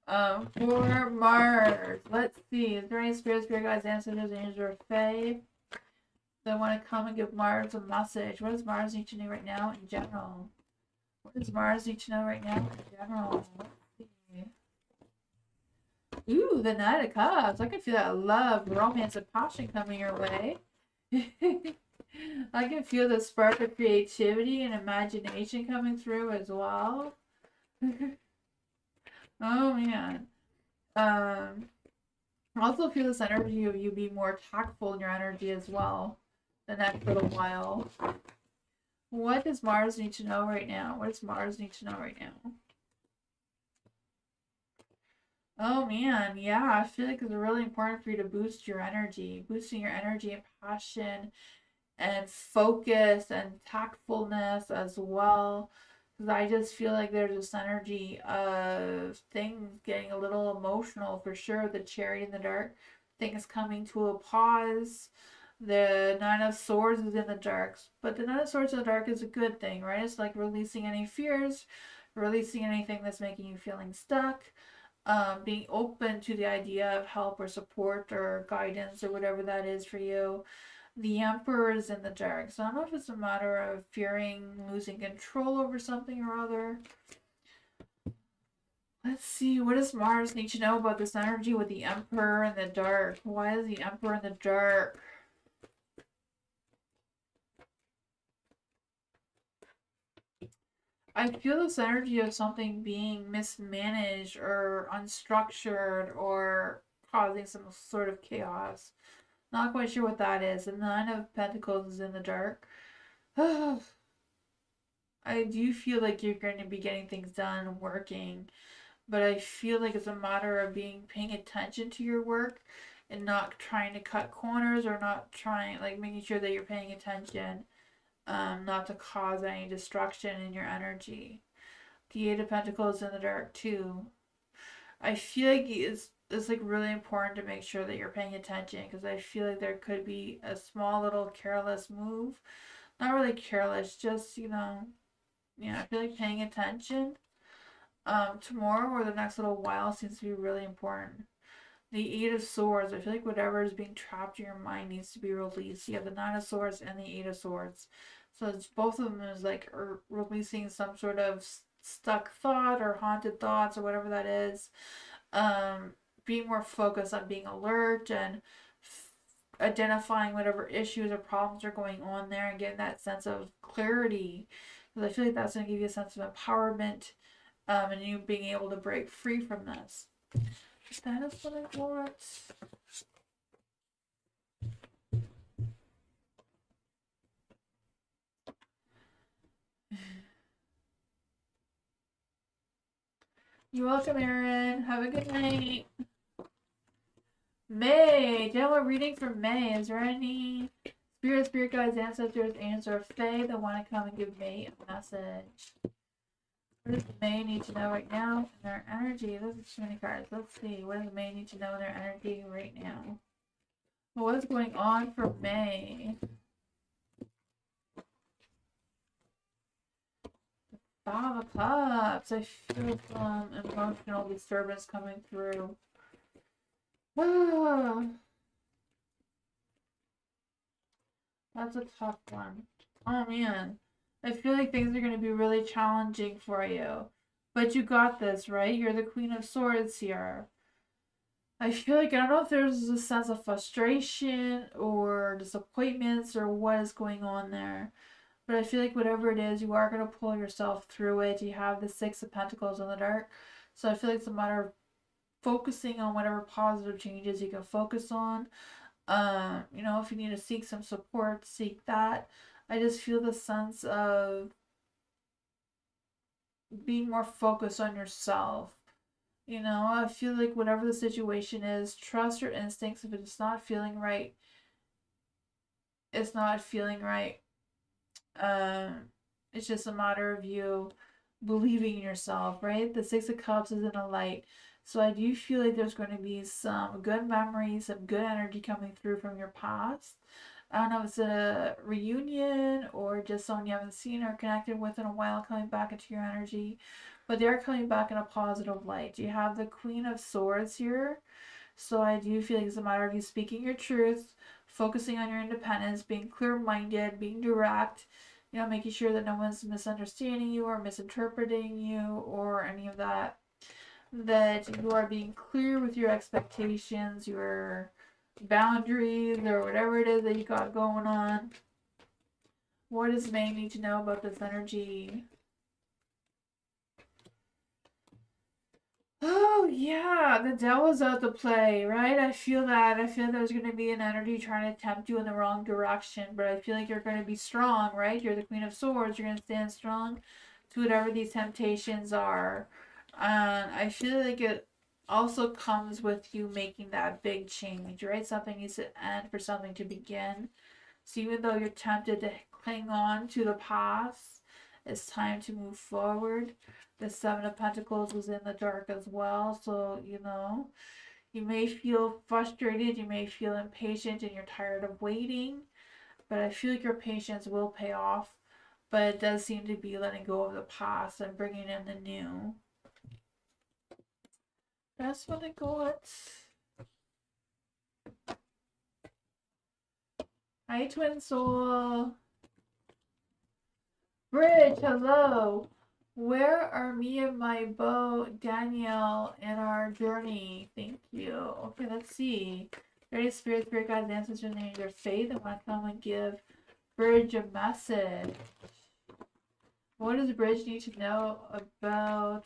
For Mars, let's see. Is there any spirit guides, ancestors, angels, or fae that want to come and give Mars a message? What does Mars need to know right now in general? What does Mars need to know right now in general? Let's see. Ooh, the Knight of Cups. I can feel that love, romance, and passion coming your way. I can feel the spark of creativity and imagination coming through as well. Oh man. I also feel this energy of you being more tactful in your energy as well the next little while. What does Mars need to know right now? What does Mars need to know right now? Oh man, yeah, I feel like it's really important for you to boost your energy. Boosting your energy and passion and focus and tactfulness as well. Because I just feel like there's this energy of things getting a little emotional for sure. The Chariot in the Dark, things coming to a pause. The Nine of Swords is in the dark, but the Nine of Swords in the dark is a good thing, right? It's like releasing any fears, releasing anything that's making you feeling stuck, being open to the idea of help or support or guidance or whatever that is for you. The Emperor is in the dark, so I don't know if it's a matter of fearing losing control over something or other. Let's see, what does Mars need to know about this energy with the Emperor in the dark? Why is the Emperor in the dark? I feel this energy of something being mismanaged or unstructured or causing some sort of chaos. Not quite sure what that is. The Nine of Pentacles is in the dark. I do feel like you're going to be getting things done, working, but I feel like it's a matter of paying attention to your work and not trying to cut corners or not trying, like making sure that you're paying attention, not to cause any destruction in your energy. The Eight of Pentacles in the dark too. I feel like it's like really important to make sure that you're paying attention because I feel like there could be a small little careless move. Not really careless, just I feel like paying attention. Tomorrow or the next little while seems to be really important. The Eight of Swords. I feel like whatever is being trapped in your mind needs to be released. You have the Nine of Swords and the Eight of Swords. So it's, both of them is like releasing some sort of stuck thought or haunted thoughts or whatever that is. Being more focused on being alert and identifying whatever issues or problems are going on there and getting that sense of clarity. Because I feel like that's going to give you a sense of empowerment and you being able to break free from this. That is what I want. You're welcome, Erin. Have a good night. May. General reading for May. Is there any spirit guides, ancestors, angels, or fae that want to come and give May a message? What does May need to know right now in their energy? Those are too many cards. Let's see. What does May need to know in their energy right now? What is going on for May? Five of Cups. I feel some emotional disturbance coming through. That's a tough one. Oh man. I feel like things are going to be really challenging for you. But you got this, right? You're the Queen of Swords here. I feel like, I don't know if there's a sense of frustration or disappointments or what is going on there. But I feel like whatever it is, you are going to pull yourself through it. You have the Six of Pentacles in the dark. So I feel like it's a matter of focusing on whatever positive changes you can focus on. You know, if you need to seek some support, seek that. I just feel the sense of being more focused on yourself. You know, I feel like whatever the situation is, trust your instincts. If it's not feeling right, it's not feeling right. It's just a matter of you believing in yourself, right? The Six of Cups is in a light. So I do feel like there's going to be some good memories, some good energy coming through from your past. I don't know if it's a reunion or just someone you haven't seen or connected with in a while coming back into your energy. But they're coming back in a positive light. You have the Queen of Swords here. So I do feel like it's a matter of you speaking your truth, focusing on your independence, being clear-minded, being direct, you know, making sure that no one's misunderstanding you or misinterpreting you or any of that. That you are being clear with your expectations, your boundaries, or whatever it is that you got going on. What does May need to know about this energy? Oh, yeah, the devil's out to play, right? I feel that. I feel there's going to be an energy trying to tempt you in the wrong direction, but I feel like you're going to be strong, right? You're the Queen of Swords. You're going to stand strong to whatever these temptations are. And I feel like it also comes with you making that big change, right? Something needs to end for something to begin. So even though you're tempted to cling on to the past, it's time to move forward. The Seven of Pentacles was in the dark as well, so you know, you may feel frustrated, you may feel impatient, and you're tired of waiting, but I feel like your patience will pay off. But it does seem to be letting go of the past and bringing in the new. That's what I got. Hi, Twin Soul. Bridge, hello. Where are me and my beau, Danielle, in our journey? Thank you. Okay, let's see. Various spirit guides, ancestors, and angels, faith, and want to come and give Bridge a message. What does Bridge need to know about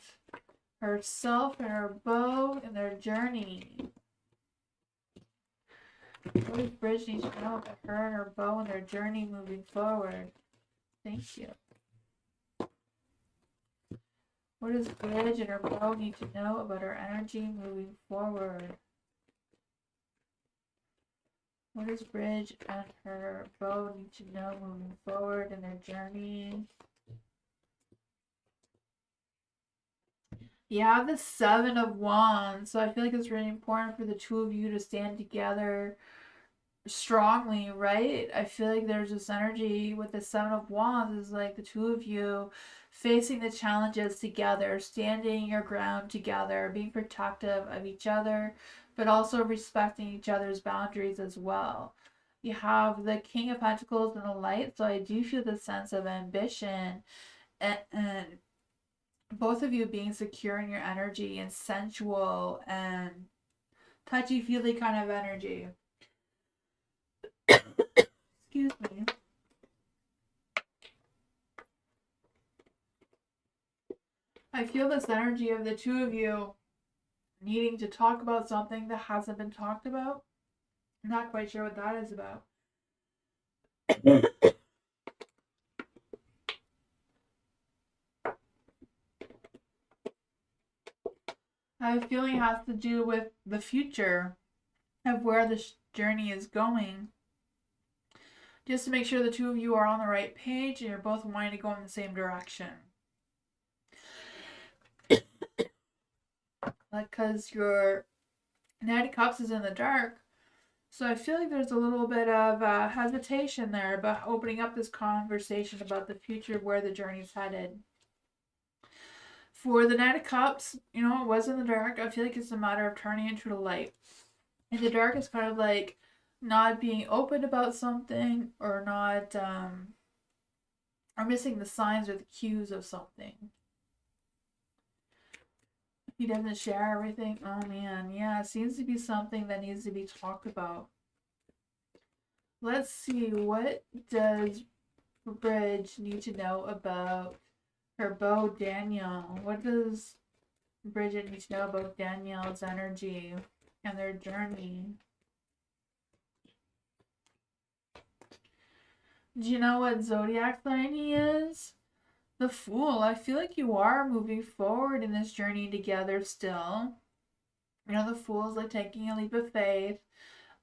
herself and her beau and their journey? What does Bridge need to know about her and her beau and their journey moving forward? Thank you. What does Bridge and her beau need to know about her energy moving forward? What does Bridge and her beau need to know moving forward in their journey? You have the Seven of Wands, so I feel like it's really important for the two of you to stand together strongly, right? I feel like there's this energy with the Seven of Wands is like the two of you facing the challenges together, standing your ground together, being protective of each other, but also respecting each other's boundaries as well. You have the King of Pentacles and the Light, so I do feel the sense of ambition and both of you being secure in your energy and sensual and touchy-feely kind of energy. Excuse me. I feel this energy of the two of you needing to talk about something that hasn't been talked about. I'm not quite sure what that is about. I have a feeling it has to do with the future of where this journey is going. Just to make sure the two of you are on the right page and you're both wanting to go in the same direction. Because your Knight of Cups is in the dark. So I feel like there's a little bit of hesitation there about opening up this conversation about the future of where the journey's headed. For the Knight of Cups, you know, it was in the dark. I feel like it's a matter of turning into the light. And the dark is kind of like not being open about something or not, or missing the signs or the cues of something. He doesn't share everything. Oh man, yeah, it seems to be something that needs to be talked about. Let's see, what does Bridge need to know about her beau Daniel? What does Bridget need to know about Danielle's energy and their journey? Do you know what zodiac sign he is? The Fool. I feel like you are moving forward in this journey together still. You know, the Fool is like taking a leap of faith,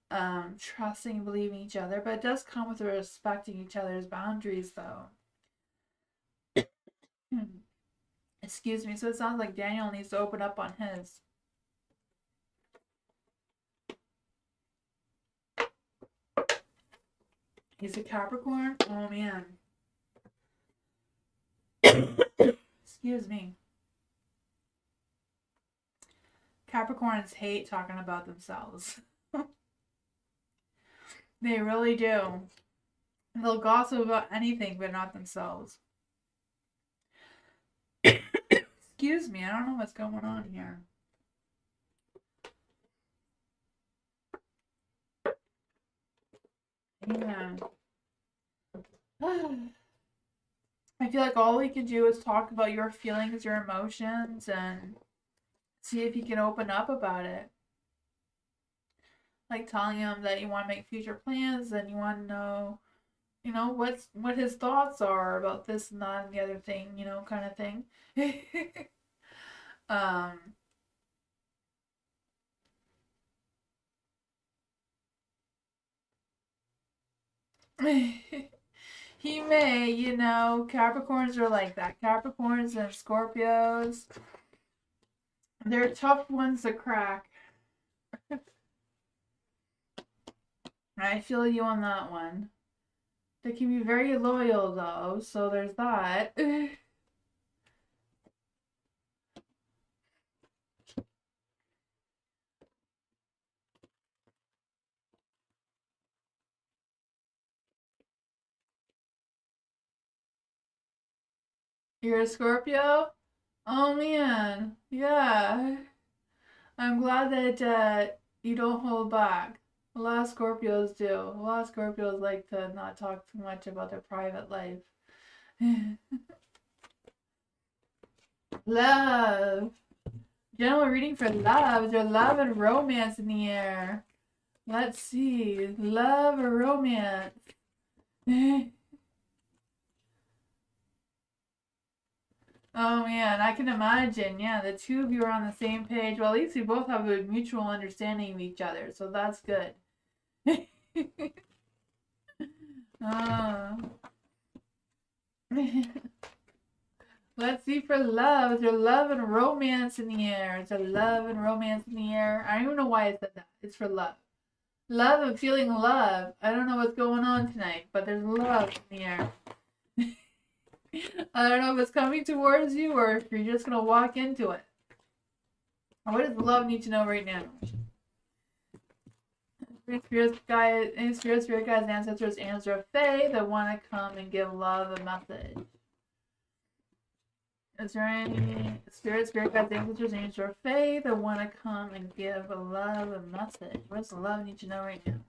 trusting and believing each other, but it does come with respecting each other's boundaries, though. Excuse me. So it sounds like Daniel needs to open up on his. He's a Capricorn? Oh, man. Excuse me. Capricorns hate talking about themselves. They really do. They'll gossip about anything, but not themselves. Excuse me, I don't know what's going on here. Yeah. I feel like all we can do is talk about your feelings, your emotions, and see if you can open up about it. Like telling him that you want to make future plans and you want to know, you know, what his thoughts are about this and that and the other thing, you know, kind of thing. He may, you know, Capricorns are like that. Capricorns and Scorpios, they're tough ones to crack. I feel you on that one. They can be very loyal, though, so there's that. You're a Scorpio? Oh, man. Yeah. I'm glad that you don't hold back. A lot of Scorpios do. A lot of Scorpios like to not talk too much about their private life. Love. General reading for love. Is there love and romance in the air? Let's see. Love or romance? Oh man, I can imagine. Yeah, the two of you are on the same page. Well, at least you both have a mutual understanding of each other, so that's good. Oh. Let's see for love. Is there love and romance in the air? Is there love and romance in the air? I don't even know why I said that. It's for love. Love and feeling love. I don't know what's going on tonight, but there's love in the air. I don't know if it's coming towards you or if you're just going to walk into it. What does love need to know right now? Spirit guide, any spirit guides, ancestors, angels, or fae that want to come and give love a message. Is there any spirit guides, ancestors, angels, or fae that want to come and give love a message? What does love need to know right now?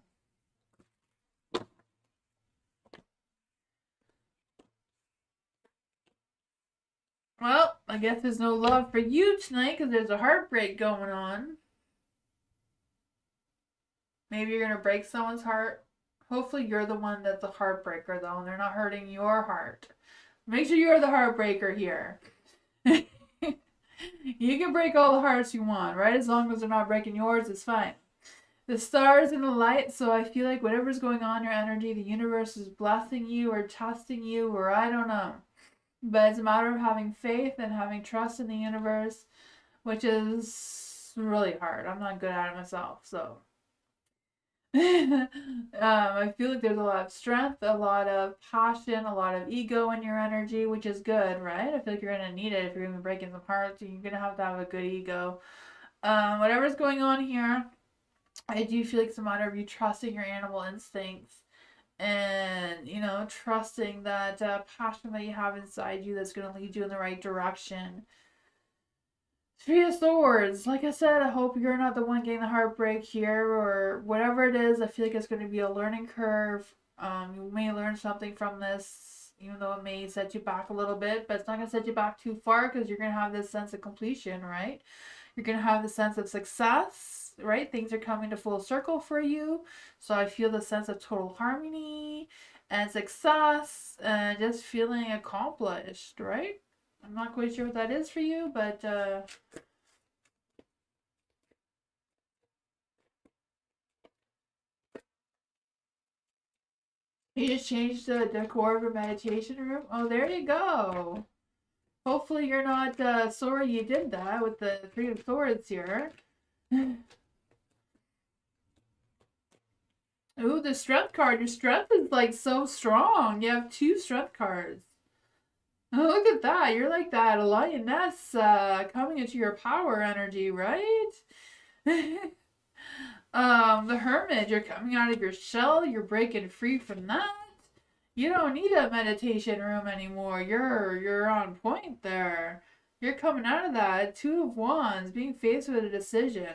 Well, I guess there's no love for you tonight because there's a heartbreak going on. Maybe you're going to break someone's heart. Hopefully you're the one that's the heartbreaker, though, and they're not hurting your heart. Make sure you're the heartbreaker here. You can break all the hearts you want, right? As long as they're not breaking yours, it's fine. The stars and the light, so I feel like whatever's going on in your energy, the universe is blessing you or testing you, or I don't know. But it's a matter of having faith and having trust in the universe, which is really hard. I'm not good at it myself, so. I feel like there's a lot of strength, a lot of passion, a lot of ego in your energy, which is good, right? I feel like you're gonna need it if you're gonna be breaking some hearts. You're gonna have to have a good ego. Whatever's going on here, I do feel like it's a matter of you trusting your animal instincts and trusting that passion that you have inside you that's gonna lead you in the right direction. Three of Swords. Like I said, I hope you're not the one getting the heartbreak here or whatever it is. I feel like it's going to be a learning curve. You may learn something from this, even though it may set you back a little bit, but it's not going to set you back too far because you're going to have this sense of completion, right? You're going to have the sense of success, right? Things are coming to full circle for you. So I feel the sense of total harmony and success and just feeling accomplished, right? I'm not quite sure what that is for you, but you just changed the decor of your meditation room. Oh, there you go. Hopefully you're not sorry you did that with the Three of Swords here. Ooh, the strength card. Your strength is like so strong. You have 2 strength cards. Oh, look at that. You're like that lioness coming into your power energy, right? The Hermit, you're coming out of your shell, you're breaking free from that. You don't need a meditation room anymore. You're on point there. You're coming out of that. 2 of Wands, being faced with a decision.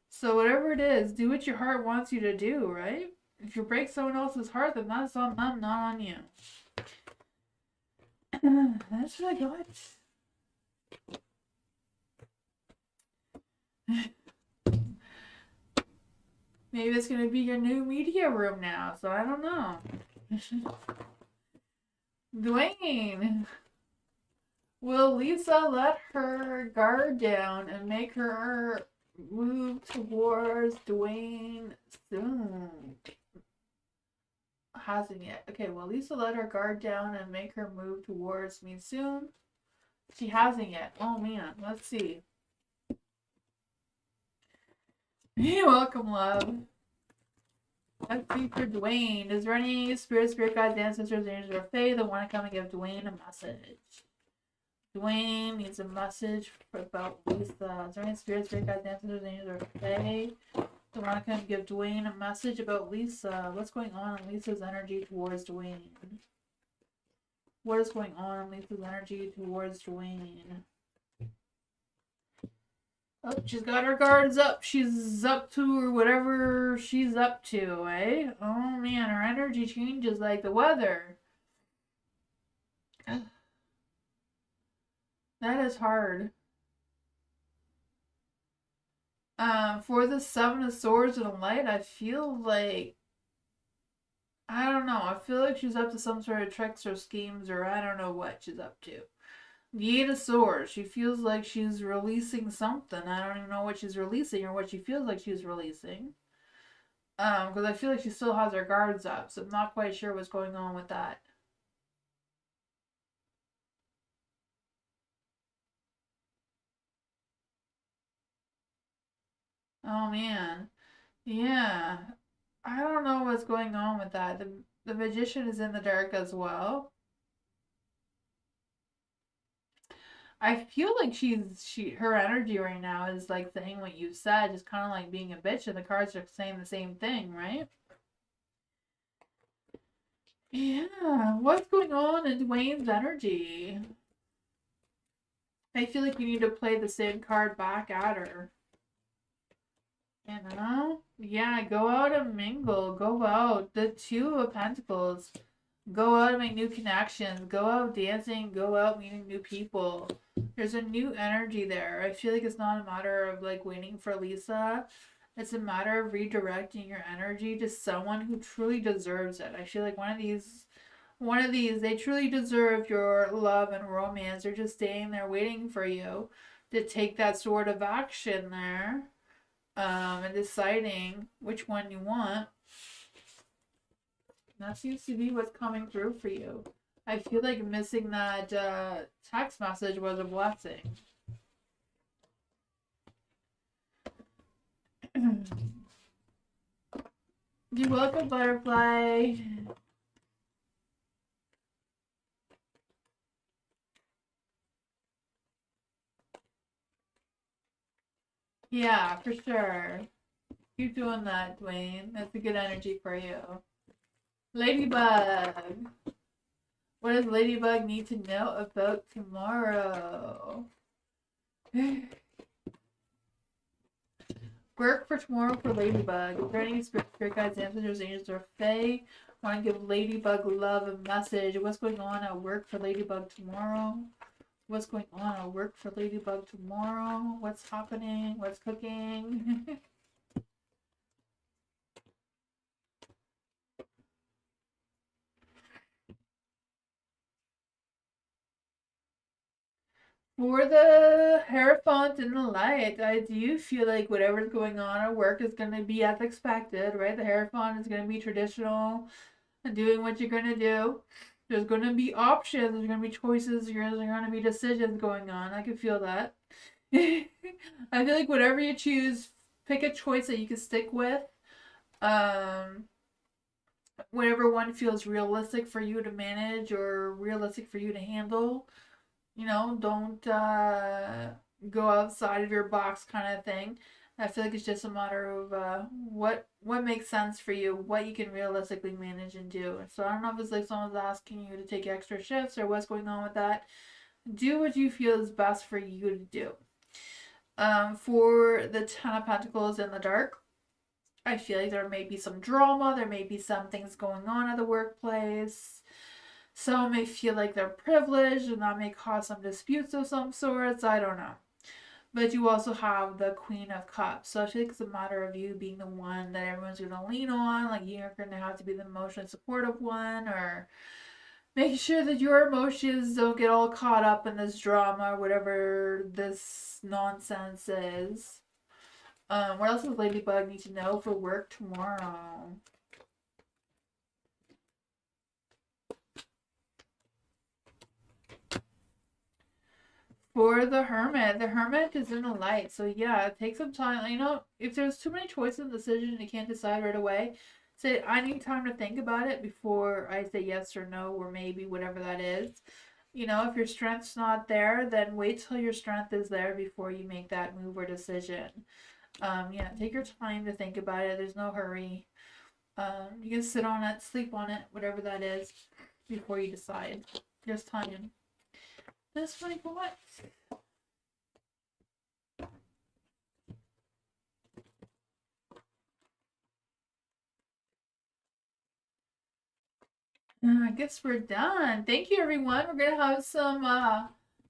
So whatever it is, do what your heart wants you to do, right? If you break someone else's heart, then that's on them, not on you. That's what I got. Maybe it's gonna be your new media room now, so I don't know. Dwayne. Will Lisa let her guard down and make her move towards Dwayne soon? Hasn't yet. Okay, will Lisa let her guard down and make her move towards me soon? She hasn't yet. Oh man, let's see. You're welcome, love. Let's see for Dwayne. Is there any spirit guides, ancestors, angels, or fae that want to come and give Dwayne a message? Dwayne needs a message about Lisa. Is there any spirit guides, ancestors, angels, or fae that want to come and give Dwayne a message about Lisa? What's going on in Lisa's energy towards Dwayne? What is going on in Lisa's energy towards Dwayne? Oh, she's got her guards up. She's up to whatever she's up to, eh? Oh man, her energy changes like the weather. That is hard. For the 7 of Swords and Light, I feel like I don't know. I feel like she's up to some sort of tricks or schemes, or I don't know what she's up to. The 8 of Swords. She feels like she's releasing something. I don't even know what she's releasing or what she feels like she's releasing. Because I feel like she still has her guards up, so I'm not quite sure what's going on with that. Oh man. Yeah. I don't know what's going on with that. The magician is in the dark as well. I feel like her energy right now is like saying what you said, just kind of like being a bitch, and the cards are saying the same thing, right? Yeah, what's going on in Dwayne's energy? I feel like you need to play the same card back at her. You know? Yeah, go out and mingle. Go out. The 2 of Pentacles. Go out and make new connections. Go out dancing. Go out meeting new people. There's a new energy there. I feel like it's not a matter of like waiting for Lisa. It's a matter of redirecting your energy to someone who truly deserves it. I feel like one of these, they truly deserve your love and romance. They're just staying there waiting for you to take that sort of action there, and deciding which one you want. That seems to be what's coming through for you. I feel like missing that text message was a blessing. You're welcome, butterfly. Yeah, for sure. Keep doing that, Dwayne. That's a good energy for you. Ladybug. What does Ladybug need to know about tomorrow? Work for tomorrow for Ladybug. Is there any spirit guides, ancestors, angels, or fae? Want to give Ladybug love a message? What's going on at work for Ladybug tomorrow? What's going on at work for Ladybug tomorrow? What's happening? What's cooking? For the Hierophant in the light, I do feel like whatever's going on at work is going to be as expected, right? The Hierophant is going to be traditional and doing what you're going to do. There's going to be options, there's going to be choices, there's going to be decisions going on. I can feel that. I feel like whatever you choose, pick a choice that you can stick with. Whatever one feels realistic for you to manage or realistic for you to handle. You know, don't go outside of your box kind of thing. I feel like it's just a matter of what makes sense for you, what you can realistically manage and do. So I don't know if it's like someone's asking you to take extra shifts or what's going on with that. Do what you feel is best for you to do. For the Ten of Pentacles in the dark, I feel like there may be some drama, there may be some things going on at the workplace. Some may feel like they're privileged and that may cause some disputes of some sorts. I don't know. But you also have the Queen of Cups. So I feel like it's a matter of you being the one that everyone's going to lean on. Like you're going to have to be the emotionally supportive one, or making sure that your emotions don't get all caught up in this drama or whatever this nonsense is. What else does Ladybug need to know for work tomorrow? For the Hermit is in the light. So yeah, take some time. You know, if there's too many choices and decisions and you can't decide right away, say, I need time to think about it before I say yes or no or maybe, whatever that is. You know, if your strength's not there, then wait till your strength is there before you make that move or decision. Yeah, take your time to think about it. There's no hurry. You can sit on it, sleep on it, whatever that is, before you decide. There's time. That's funny for what? I guess we're done. Thank you, everyone. We're going to have some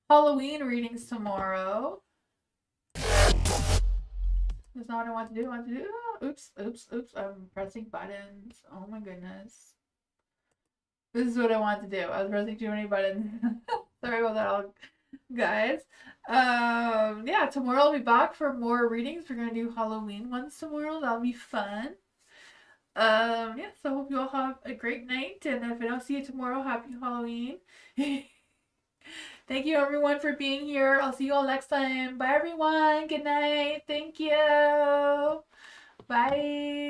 Halloween readings tomorrow. That's not what I want to do. I want to do. Oh, oops. I'm pressing buttons. Oh my goodness. This is what I want to do. I was pressing too many buttons. Sorry about that, all, guys. Yeah, tomorrow I'll be back for more readings. We're going to do Halloween ones tomorrow. That'll be fun. Yeah, so I hope you all have a great night, and if I don't see you tomorrow, happy Halloween. Thank you everyone for being here. I'll see you all next time. Bye everyone. Good night. Thank you. Bye.